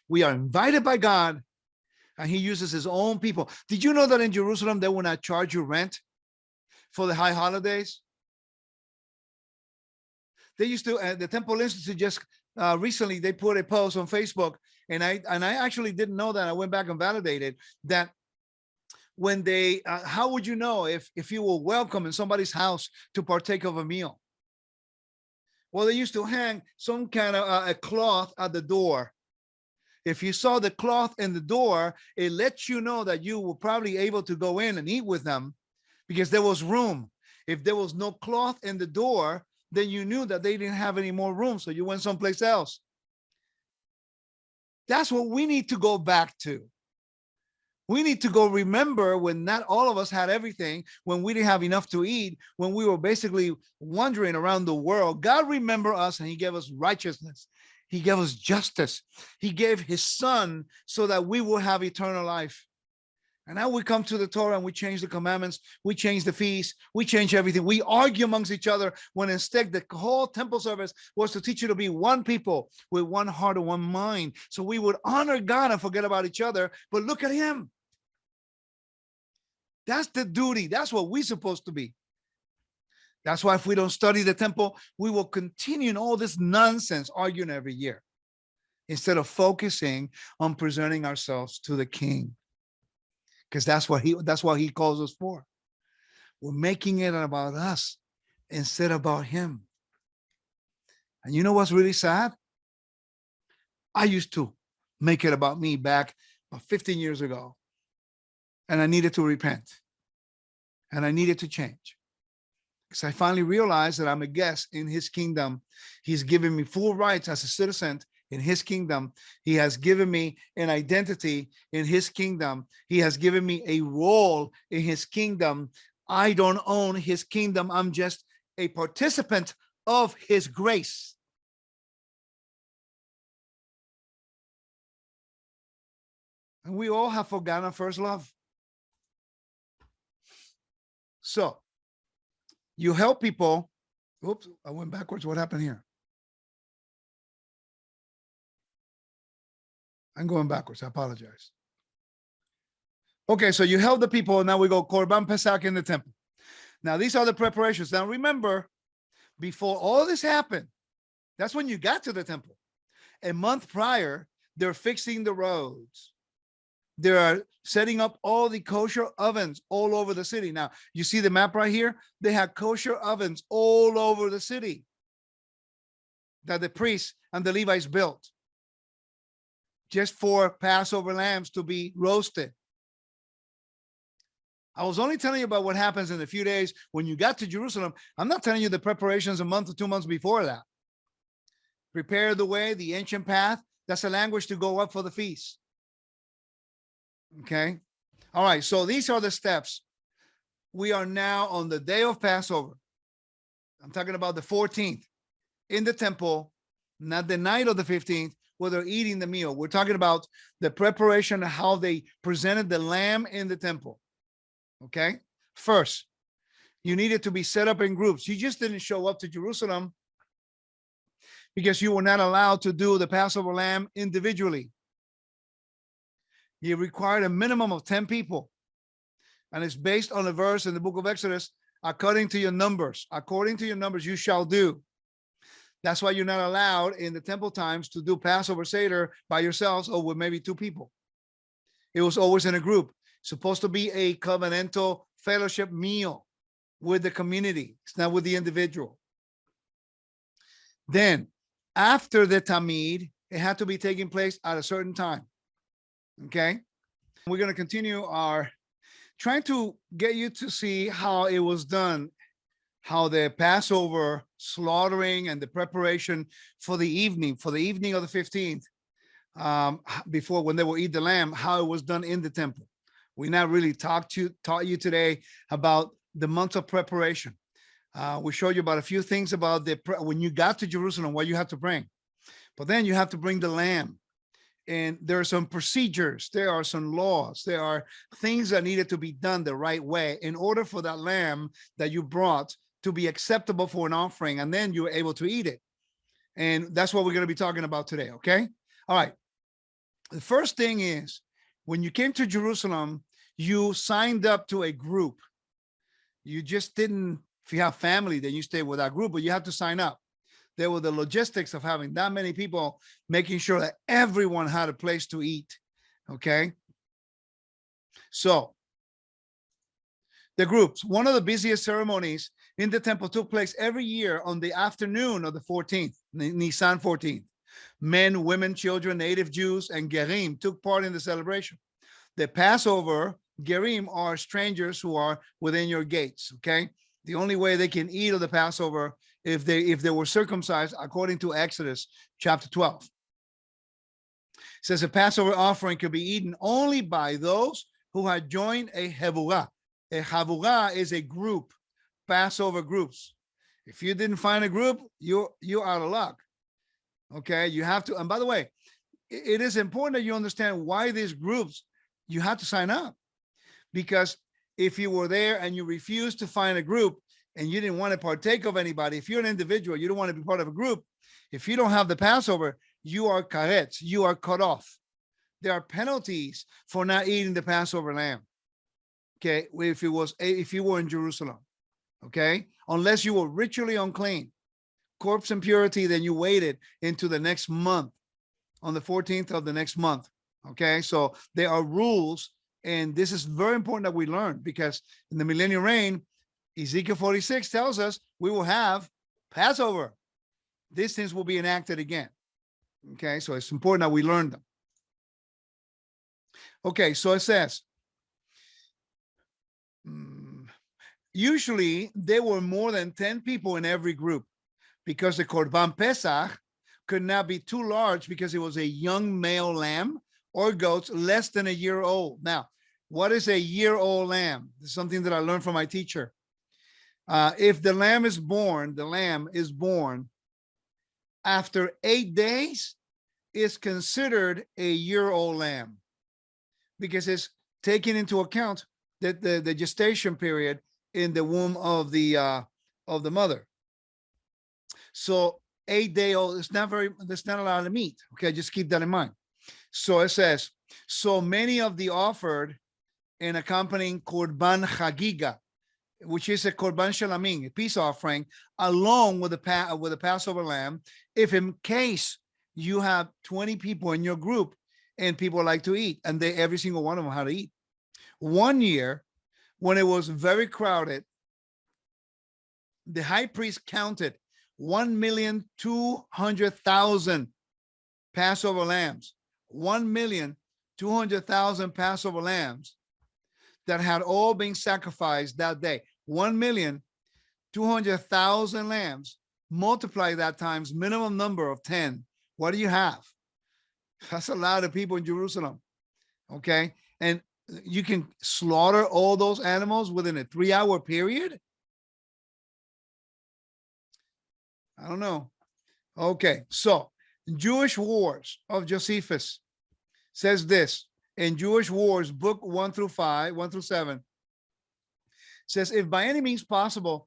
We are invited by God, and he uses his own people. Did you know that in Jerusalem, they will not charge you rent for the high holidays? They used to, the Temple Institute just recently, they put a post on Facebook, and I actually didn't know that. I went back and validated that when they, how would you know if you were welcome in somebody's house to partake of a meal? Well, they used to hang some kind of a cloth at the door. If you saw the cloth in the door, it lets you know that you were probably able to go in and eat with them because there was room. If there was no cloth in the door, then you knew that they didn't have any more room, so you went someplace else. That's what we need to go back to. We need to go remember when not all of us had everything, when we didn't have enough to eat, when we were basically wandering around the world. God remembered us and he gave us righteousness. He gave us justice. He gave his son so that we will have eternal life. And now we come to the Torah and we change the commandments, we change the feasts, we change everything. We argue amongst each other when instead the whole temple service was to teach you to be one people with one heart and one mind. So we would honor God and forget about each other. But look at him. That's the duty. That's what we're supposed to be. That's why if we don't study the temple, we will continue in all this nonsense arguing every year instead of focusing on presenting ourselves to the King. Because that's what he calls us for. We're making it about us instead about him. And you know what's really sad? I used to make it about me back about 15 years ago. And I needed to repent. And I needed to change. Because I finally realized that I'm a guest in his kingdom. He's given me full rights as a citizen in his kingdom. He has given me an identity in his kingdom. He has given me a role in his kingdom. I don't own his kingdom. I'm just a participant of his grace. And we all have forgotten our first love. So you help people. Oops, I went backwards. What happened here? I'm going backwards. I apologize. Okay, so you help the people. Now we go Korban Pesach in the temple. Now these are the preparations. Now remember, before all this happened, that's when you got to the temple. A month prior, they're fixing the roads. They are setting up all the kosher ovens all over the city. Now, you see the map right here? They have kosher ovens all over the city that the priests and the Levites built just for Passover lambs to be roasted. I was only telling you about what happens in a few days when you got to Jerusalem. I'm not telling you the preparations a month or 2 months before that. Prepare the way, the ancient path. That's a language to go up for the feast. Okay. All right. So these are the steps. We are now on the day of Passover. I'm talking about the 14th in the temple, not the night of the 15th, where they're eating the meal. We're talking about the preparation, how they presented the lamb in the temple. Okay. First, you needed to be set up in groups. You just didn't show up to Jerusalem because you were not allowed to do the Passover lamb individually. You required a minimum of 10 people. And it's based on a verse in the book of Exodus, according to your numbers. According to your numbers, you shall do. That's why you're not allowed in the temple times to do Passover Seder by yourselves or with maybe 2 people. It was always in a group. It's supposed to be a covenantal fellowship meal with the community. It's not with the individual. Then, after the Tamid, it had to be taking place at a certain time. Okay, we're going to continue our trying to get you to see how it was done, how the Passover slaughtering and the preparation for the evening of the 15th, before when they will eat the lamb, how it was done in the temple. We not really taught you today about the months of preparation. We showed you about a few things about when you got to Jerusalem, what you have to bring, but then you have to bring the lamb. And there are some procedures, there are some laws, there are things that needed to be done the right way in order for that lamb that you brought to be acceptable for an offering, and then you were able to eat it. And that's what we're going to be talking about today, okay? All right. The first thing is, when you came to Jerusalem, you signed up to a group. You just didn't, if you have family, then you stay with that group, but you have to sign up. There were the logistics of having that many people, making sure that everyone had a place to eat. Okay. So the groups, one of the busiest ceremonies in the temple took place every year on the afternoon of the 14th, Nissan 14th. Men, women, children, native Jews, and Gerim took part in the celebration. The Passover, Gerim are strangers who are within your gates. Okay. The only way they can eat of the Passover if they were circumcised, according to Exodus chapter 12. It says a Passover offering could be eaten only by those who had joined a Havurah. A Havurah is a group, Passover groups. If you didn't find a group, you're out of luck. Okay, you have to, and by the way, it is important that you understand why these groups, you have to sign up. because if you were there and you refused to find a group and you didn't want to partake of anybody, if you're an individual, you don't want to be part of a group, if you don't have the Passover, you are karetz, you are cut off. There are penalties for not eating the Passover lamb. Okay, if you were in Jerusalem, okay, unless you were ritually unclean, corpse impurity, then you waited into the next month, on the 14th of the next month. Okay, so there are rules, and this is very important that we learn, because in the millennial reign, Ezekiel 46 tells us we will have Passover. These things will be enacted again. Okay, so it's important that we learn them. Okay, so it says, usually there were more than 10 people in every group, because the Korban Pesach could not be too large, because it was a young male lamb or goats less than a year old. Now, what is a year-old lamb? This is something that I learned from my teacher. If the lamb is born after 8 days, it's considered a year-old lamb, because it's taking into account that the gestation period in the womb of the mother. So 8-day-old, that's not a lot of meat. Okay, just keep that in mind. So it says, so many of the offered and accompanying Korban Chagiga, which is a Korban Shalamim, a peace offering, along with the Passover lamb, if in case you have 20 people in your group and people like to eat, and every single one of them had to eat. One year, when it was very crowded, the high priest counted 1,200,000 Passover lambs, 1,200,000 Passover lambs that had all been sacrificed that day. 1,200,000 lambs, multiply that times minimum number of 10. What do you have? That's a lot of people in Jerusalem. Okay. And you can slaughter all those animals within a 3-hour period. I don't know. Okay. So Jewish Wars of Josephus says this in Jewish Wars, book 1 through 7, says, if by any means possible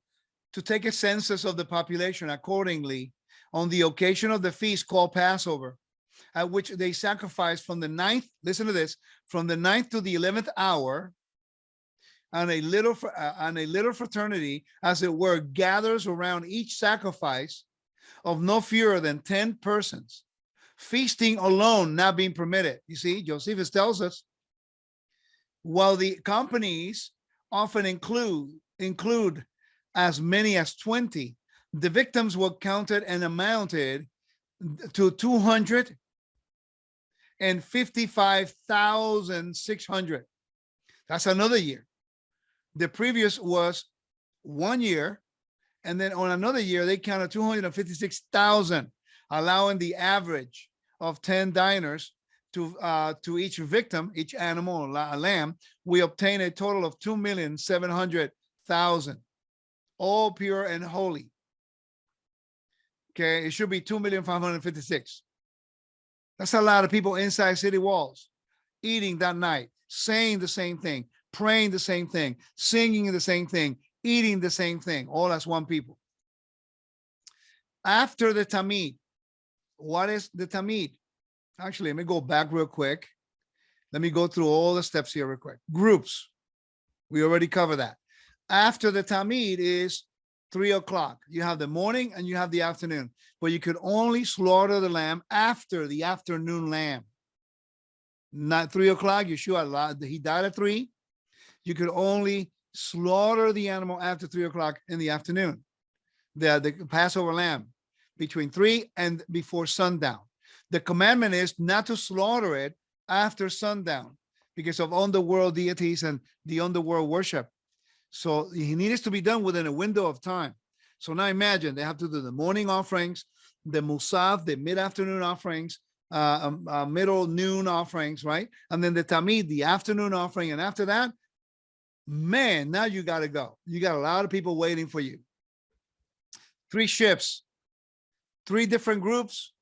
to take a census of the population accordingly on the occasion of the feast called Passover, at which they sacrifice from the 9th, listen to this, from the 9th to the 11th hour, and a little fraternity, as it were, gathers around each sacrifice of no fewer than 10 persons, feasting alone not being permitted. You see, Josephus tells us, while the companies often include as many as 20, the victims were counted and amounted to 255,600. That's another year. The previous was 1 year, and then on another year they counted 256,000, allowing the average of 10 diners to each victim, each animal, a lamb. We obtain a total of 2,700,000, all pure and holy. Okay, it should be 2,556,000. That's a lot of people inside city walls, eating that night, saying the same thing, praying the same thing, singing the same thing, eating the same thing, all as one people. After the Tamid, what is the Tamid? Actually, let me go back real quick. Let me go through all the steps here real quick. Groups, we already covered that. After the Tamid is 3 o'clock. You have the morning and you have the afternoon, but you could only slaughter the lamb after the afternoon lamb. Not 3 o'clock. Yeshua, he died at 3. You could only slaughter the animal after 3 o'clock in the afternoon. The Passover lamb between 3 and before sundown. The commandment is not to slaughter it after sundown because of underworld deities and the underworld worship. So it needs to be done within a window of time. So now imagine they have to do the morning offerings, the Musaf, the mid-afternoon offerings, middle noon offerings, right? And then the Tamid, the afternoon offering. And after that, man, now you got to go. You got a lot of people waiting for you. 3 shifts, 3 different groups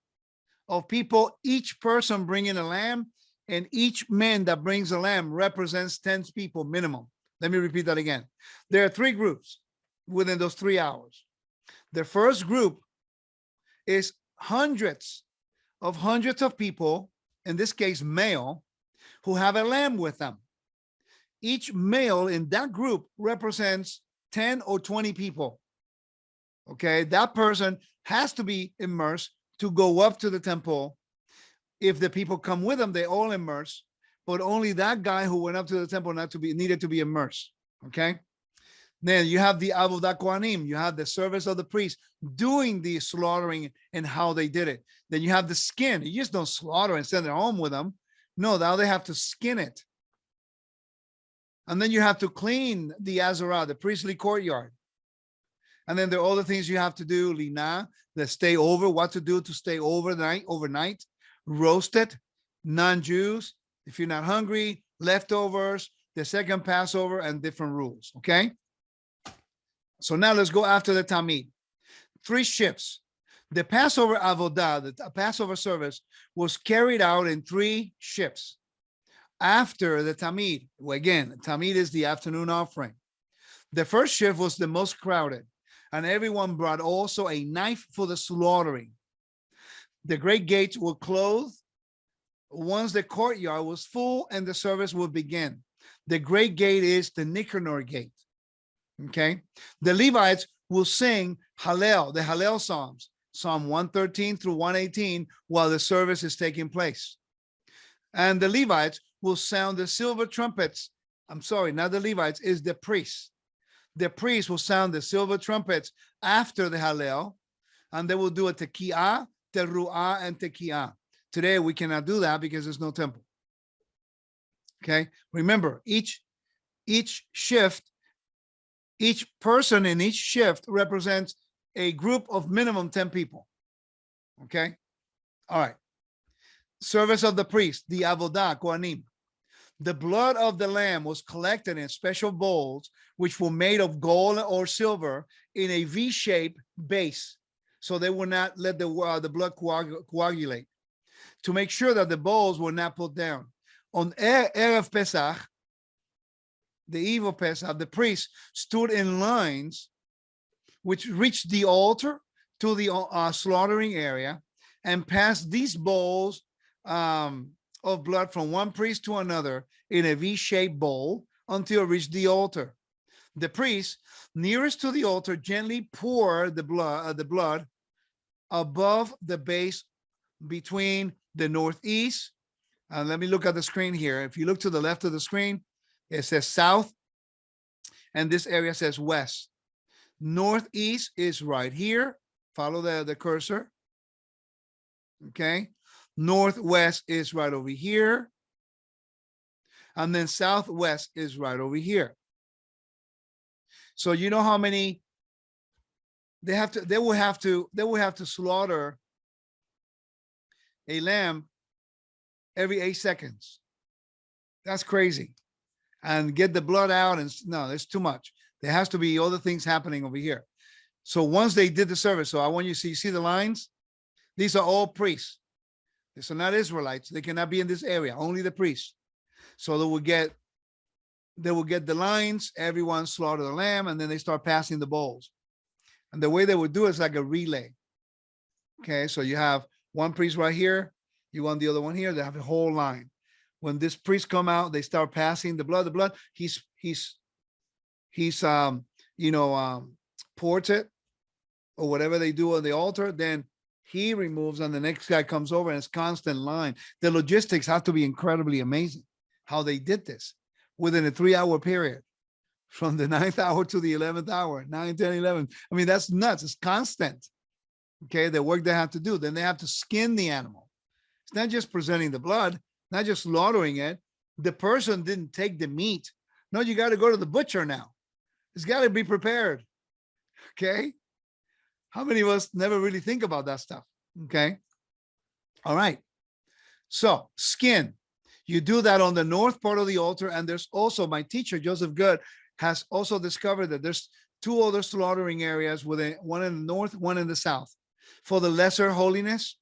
of people, each person bringing a lamb, and each man that brings a lamb represents 10 people minimum. Let me repeat that again. There are 3 groups within those 3 hours. The first group is hundreds of people, in this case male, who have a lamb with them. Each male in that group represents 10 or 20 people. Okay, that person has to be immersed to go up to the temple. If the people come with them, they all immerse, but only that guy who went up to the temple needed to be immersed. Okay. Then you have the Avodah Kohanim, you have the service of the priest doing the slaughtering and how they did it. Then you have the skin. You just don't slaughter and send it home with them. No, now they have to skin it. And then you have to clean the Azarah, the priestly courtyard. And then there are all the things you have to do, Lina, that stay over, what to do to stay overnight, roast it, non-Jews, if you're not hungry, leftovers, the second Passover, and different rules, okay? So now let's go after the Tamid. 3 shifts. The Passover Avodah, the Passover service, was carried out in 3 shifts. After the Tamid, again, Tamid is the afternoon offering. The first shift was the most crowded, and everyone brought also a knife for the slaughtering. The great gates were closed once the courtyard was full and the service would begin. The great gate is the Nicanor gate. Okay. The Levites will sing Hallel, the Hallel Psalms, Psalm 113 through 118, while the service is taking place. And the Levites will sound the silver trumpets. I'm sorry, not the Levites, is the priests. The priests will sound the silver trumpets after the Hallel, and they will do a Tekiah, Teruah, and Tekiah. Today, we cannot do that because there's no temple. Okay, remember, each shift, each person in each shift represents a group of minimum 10 people. Okay, all right. Service of the priest, the Avodah Kohanim. The blood of the lamb was collected in special bowls, which were made of gold or silver in a V-shaped base, so they would not let the blood coagulate. To make sure that the bowls were not put down. On Erev Pesach, the eve of Pesach, the priests stood in lines which reached the altar to the slaughtering area and passed these bowls of blood from one priest to another in a V-shaped bowl until it reached the altar. The priest nearest to the altar gently poured the blood above the base between the northeast. Let me look at the screen here. If you look to the left of the screen, it says south, and this area says west. Northeast is right here. Follow the cursor. Okay. Northwest is right over here. And then southwest is right over here. So you know how many they will have to slaughter a lamb every 8 seconds. That's crazy. And get the blood out, and no, it's too much. There has to be other things happening over here. So once they did the service, so I want you to see the lines. These are all priests. These are not Israelites. They cannot be in this area, only the priests. So they will get the lines, everyone slaughter the lamb, and then they start passing the bowls. And the way they would do it is like a relay. Okay, so you have one priest right here, you want the other one here, they have a whole line. When this priest come out, they start passing the blood. He's pours it or whatever they do on the altar, then he removes and the next guy comes over, and it's constant line. The logistics have to be incredibly amazing how they did this within a 3-hour period from the 9th hour to the 11th hour, 9, 10, 11. I mean, that's nuts. It's constant. Okay, the work they have to do. Then they have to skin the animal. It's not just presenting the blood, not just slaughtering it. The person didn't take the meat. No, you got to go to the butcher now. It's got to be prepared. Okay. How many of us never really think about that stuff? Okay. All right. So skin, you do that on the north part of the altar. And there's also, my teacher, Joseph Good, has also discovered that there's 2 other slaughtering areas, one in the north, one in the south. For the lesser holiness,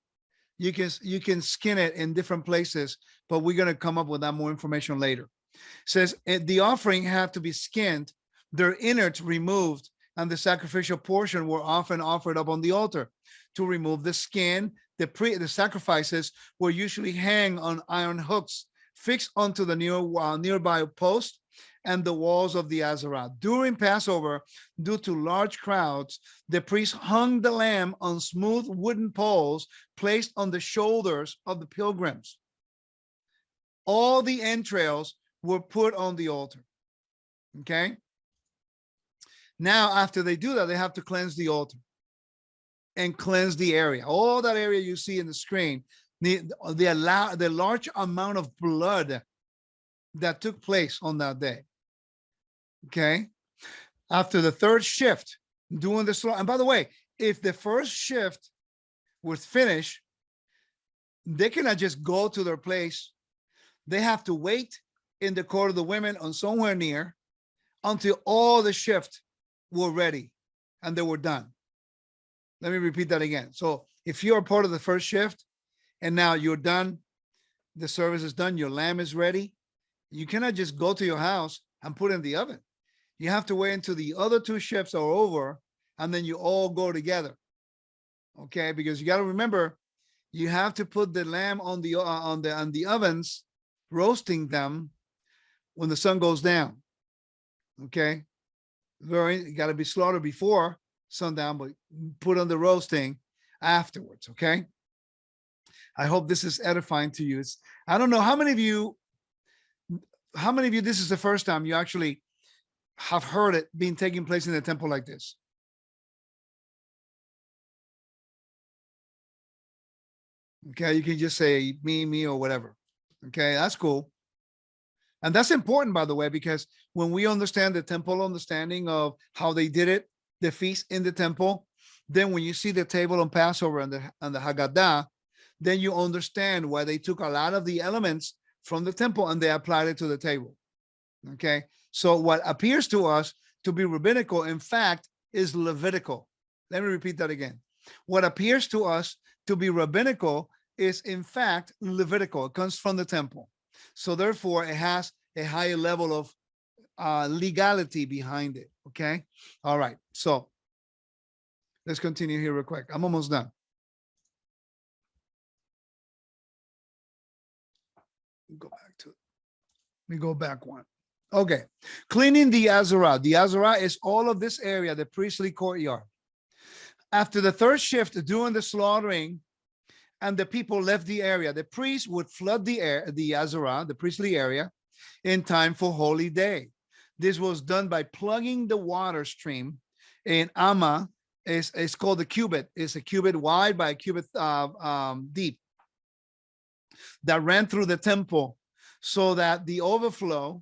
You can skin it in different places, but we're going to come up with that more information later. It says the offering had to be skinned, their innards removed, and the sacrificial portion were often offered up on the altar. To remove the skin, the sacrifices were usually hang on iron hooks fixed onto the nearby post and the walls of the Azarah. During Passover, due to large crowds, the priest hung the lamb on smooth wooden poles placed on the shoulders of the pilgrims. All the entrails were put on the altar. Okay. Now, after they do that, they have to cleanse the altar and cleanse the area. All that area you see in the screen, the large amount of blood that took place on that day. Okay. After the third shift, doing the slaughter. And by the way, if the first shift was finished, they cannot just go to their place. They have to wait in the court of the women on somewhere near until all the shift were ready and they were done. Let me repeat that again. So if you're part of the first shift and now you're done, the service is done, your lamb is ready, you cannot just go to your house and put it in the oven. You have to wait until the other two shifts are over and then you all go together. Okay, because you got to remember, you have to put the lamb on the ovens, roasting them when the sun goes down. Okay, you got to be slaughtered before sundown, but put on the roasting afterwards. Okay, I hope this is edifying to you. I don't know how many of you this is the first time you actually have heard it being taking place in a temple like this. Okay, you can just say me, or whatever. Okay, that's cool. And that's important, by the way, because when we understand the temple understanding of how they did it, the feast in the temple, then when you see the table on Passover and the Haggadah, then you understand why they took a lot of the elements from the temple and they applied it to the table. Okay, so what appears to us to be rabbinical, in fact, is Levitical. Let me repeat that again. What appears to us to be rabbinical is, in fact, Levitical. It comes from the temple. So therefore, it has a higher level of legality behind it. Okay. All right. So let's continue here real quick. I'm almost done. Go back to it. Let me go back one. Okay. Cleaning the Azarah. The Azarah is all of this area, the priestly courtyard. After the third shift, during the slaughtering, and the people left the area, the priest would flood the Azarah, the priestly area, in time for holy day. This was done by plugging the water stream in Amma. It's called the cubit. It's a cubit wide by a cubit deep that ran through the temple so that the overflow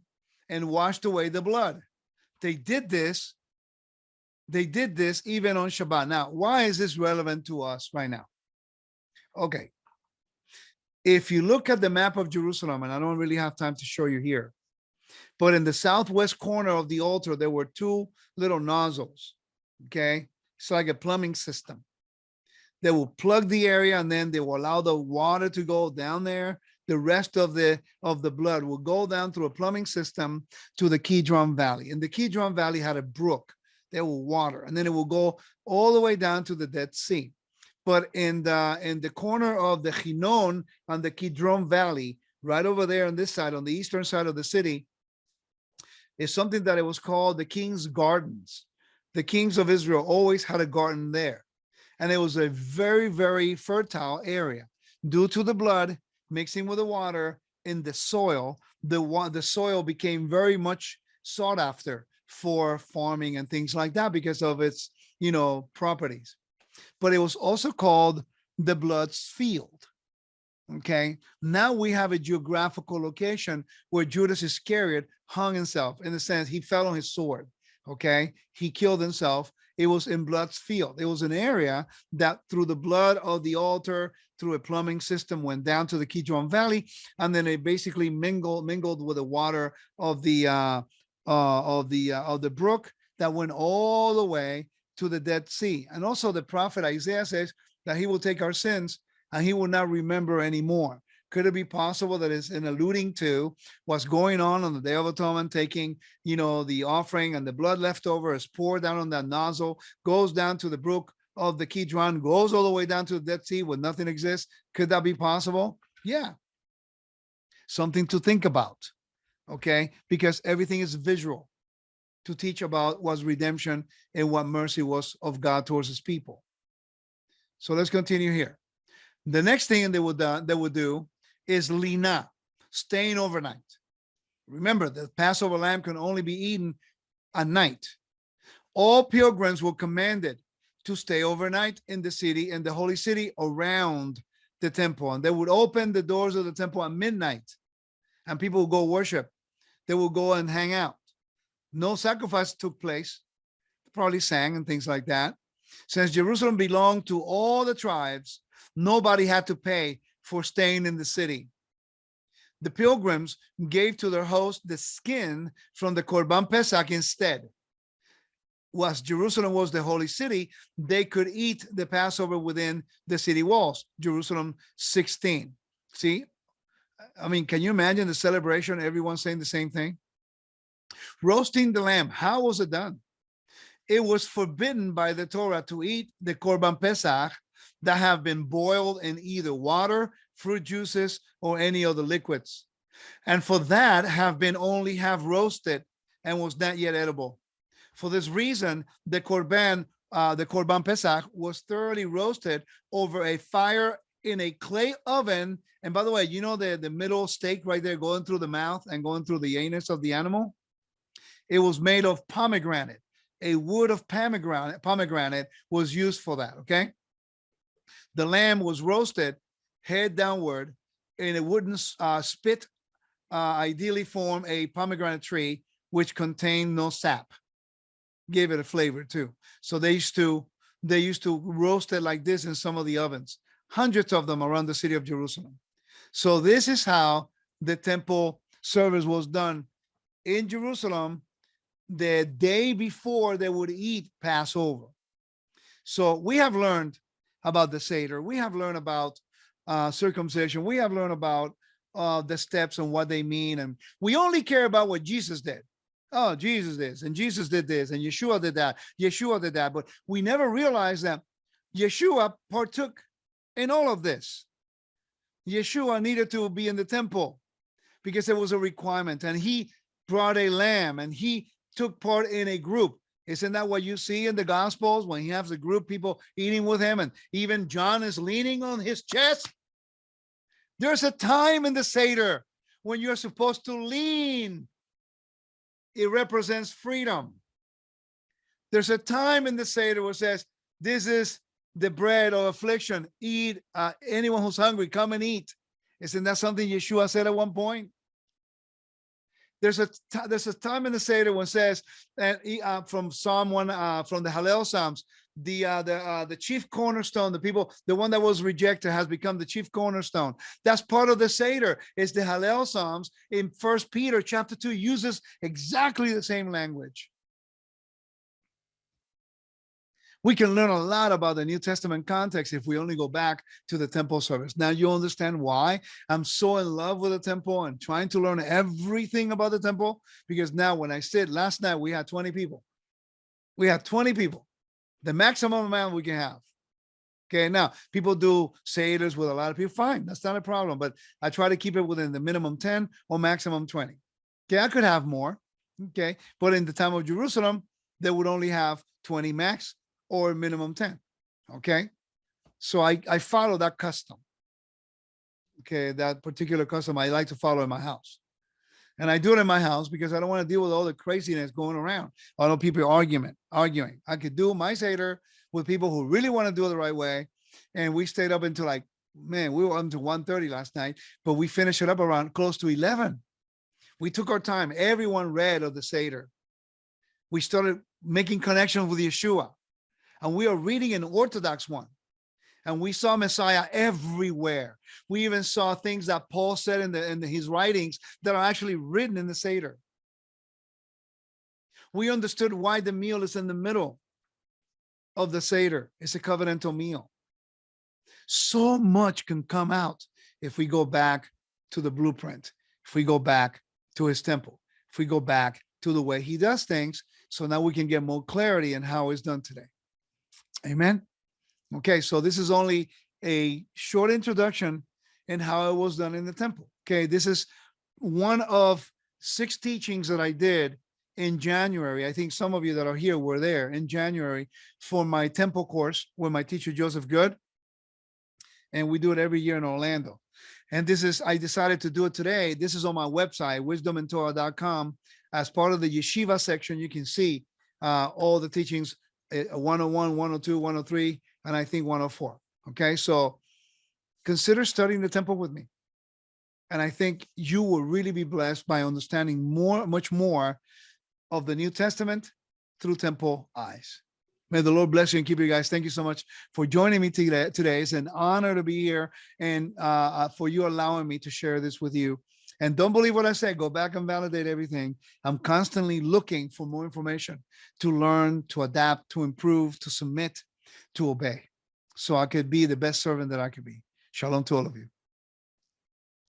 and washed away the blood. They did this even on Shabbat. Now, why is this relevant to us right now? Okay. If you look at the map of Jerusalem, and I don't really have time to show you here, but in the southwest corner of the altar, there were two little nozzles. Okay. It's like a plumbing system. They will plug the area and then they will allow the water to go down there. The rest of the blood will go down through a plumbing system to the Kidron Valley. And the Kidron Valley had a brook. There will water, and then it will go all the way down to the Dead Sea. But in the corner of the Chinon and the Kidron Valley, right over there on this side, on the eastern side of the city, is something that it was called the King's Gardens. The kings of Israel always had a garden there. And it was a very, very fertile area. Due to the blood mixing with the water in the soil, the soil became very much sought after for farming and things like that because of its, properties. But it was also called the blood's field. Okay. Now we have a geographical location where Judas Iscariot hung himself, in the sense he fell on his sword. Okay. He killed himself. It was in blood's field. It was an area that through the blood of the altar, through a plumbing system, went down to the Kidron Valley, and then it basically mingled with the water of the brook that went all the way to the Dead Sea. And also the prophet Isaiah says that he will take our sins and he will not remember anymore. Could it be possible that it's in alluding to what's going on the Day of Atonement, taking, the offering, and the blood left over is poured down on that nozzle, goes down to the brook of the Kidron, goes all the way down to the Dead Sea where nothing exists? Could that be possible? Yeah. Something to think about, okay? Because everything is visual to teach about what's redemption and what mercy was of God towards his people. So let's continue here. The next thing they would do is lina, staying overnight. Remember, the Passover lamb can only be eaten at night. All pilgrims were commanded to stay overnight in the city, in the holy city around the temple. And they would open the doors of the temple at midnight, and people would go worship. They would go and hang out. No sacrifice took place. Probably sang and things like that. Since Jerusalem belonged to all the tribes, nobody had to pay for staying in the city. The pilgrims gave to their host the skin from the Korban Pesach instead. Was Jerusalem was the holy city, they could eat the Passover within the city walls. Jerusalem 16. See? I mean, can you imagine the celebration? Everyone saying the same thing. Roasting the lamb. How was it done? It was forbidden by the Torah to eat the Korban Pesach that have been boiled in either water, fruit juices, or any other liquids. And for that have been only half roasted and was not yet edible. For this reason, the Korban Pesach was thoroughly roasted over a fire in a clay oven. And by the way, the middle steak right there going through the mouth and going through the anus of the animal? It was made of pomegranate. A wood of pomegranate was used for that, okay? The lamb was roasted head downward in a wooden spit, ideally form a pomegranate tree, which contained no sap. Gave it a flavor too. So they used to roast it like this in some of the ovens, hundreds of them around the city of Jerusalem. So this is how the temple service was done in Jerusalem the day before they would eat Passover. So we have learned about the Seder. We have learned about circumcision. We have learned about the steps and what they mean. And we only care about what Jesus did. Oh, Jesus did, and Jesus did this, and Yeshua did that. Yeshua did that. But we never realized that Yeshua partook in all of this. Yeshua needed to be in the temple because it was a requirement. And he brought a lamb, and he took part in a group. Isn't that what you see in the Gospels when he has a group people eating with him, and even John is leaning on his chest? There's a time in the Seder when you're supposed to lean. It represents freedom. There's a time in the Seder where it says, this is the bread of affliction. Eat. Anyone who's hungry, come and eat. Isn't that something Yeshua said at one point? There's a time in the Seder when it says, from Psalm 1, from the Hallel Psalms, the chief cornerstone, the one that was rejected has become the chief cornerstone. That's part of the Seder. It's the Hallel Psalms. In 1 Peter chapter 2 uses exactly the same language. We can learn a lot about the New Testament context if we only go back to the temple service. Now you understand why I'm so in love with the temple and trying to learn everything about the temple, because now when I sit, last night we had 20 people. We had 20 people, the maximum amount we can have. Okay, now people do Seders with a lot of people. Fine, that's not a problem. But I try to keep it within the minimum 10 or maximum 20. Okay, I could have more. Okay, but in the time of Jerusalem, they would only have 20 max or minimum 10. Okay, so I follow that custom. Okay, that particular custom I like to follow in my house. And I do it in my house because I don't want to deal with all the craziness going around. I know people arguing. I could do my Seder with people who really want to do it the right way. And we stayed up until we were up until 1:30 last night, but we finished it up around close to 11. We took our time. Everyone read of the Seder. We started making connections with Yeshua. And we are reading an Orthodox one. And we saw Messiah everywhere. We even saw things that Paul said in his writings that are actually written in the Seder. We understood why the meal is in the middle of the Seder. It's a covenantal meal. So much can come out if we go back to the blueprint, if we go back to his temple, if we go back to the way he does things. So now we can get more clarity in how it's done today. Amen. Okay, so this is only a short introduction in how it was done in the temple. Okay, this is one of 6 teachings that I did in January. I think some of you that are here were there in January for my temple course with my teacher, Joseph Good. And we do it every year in Orlando. And this is, I decided to do it today. This is on my website, wisdomandtorah.com. As part of the yeshiva section, you can see all the teachings, 101, 102, 103, and I think 104. Okay, so consider studying the temple with me. And I think you will really be blessed by understanding much more of the New Testament through temple eyes. May the Lord bless you and keep you guys. Thank you so much for joining me today. It's an honor to be here and for you allowing me to share this with you. And don't believe what I say. Go back and validate everything. I'm constantly looking for more information to learn, to adapt, to improve, to submit, to obey, so I could be the best servant that I could be. Shalom to all of you.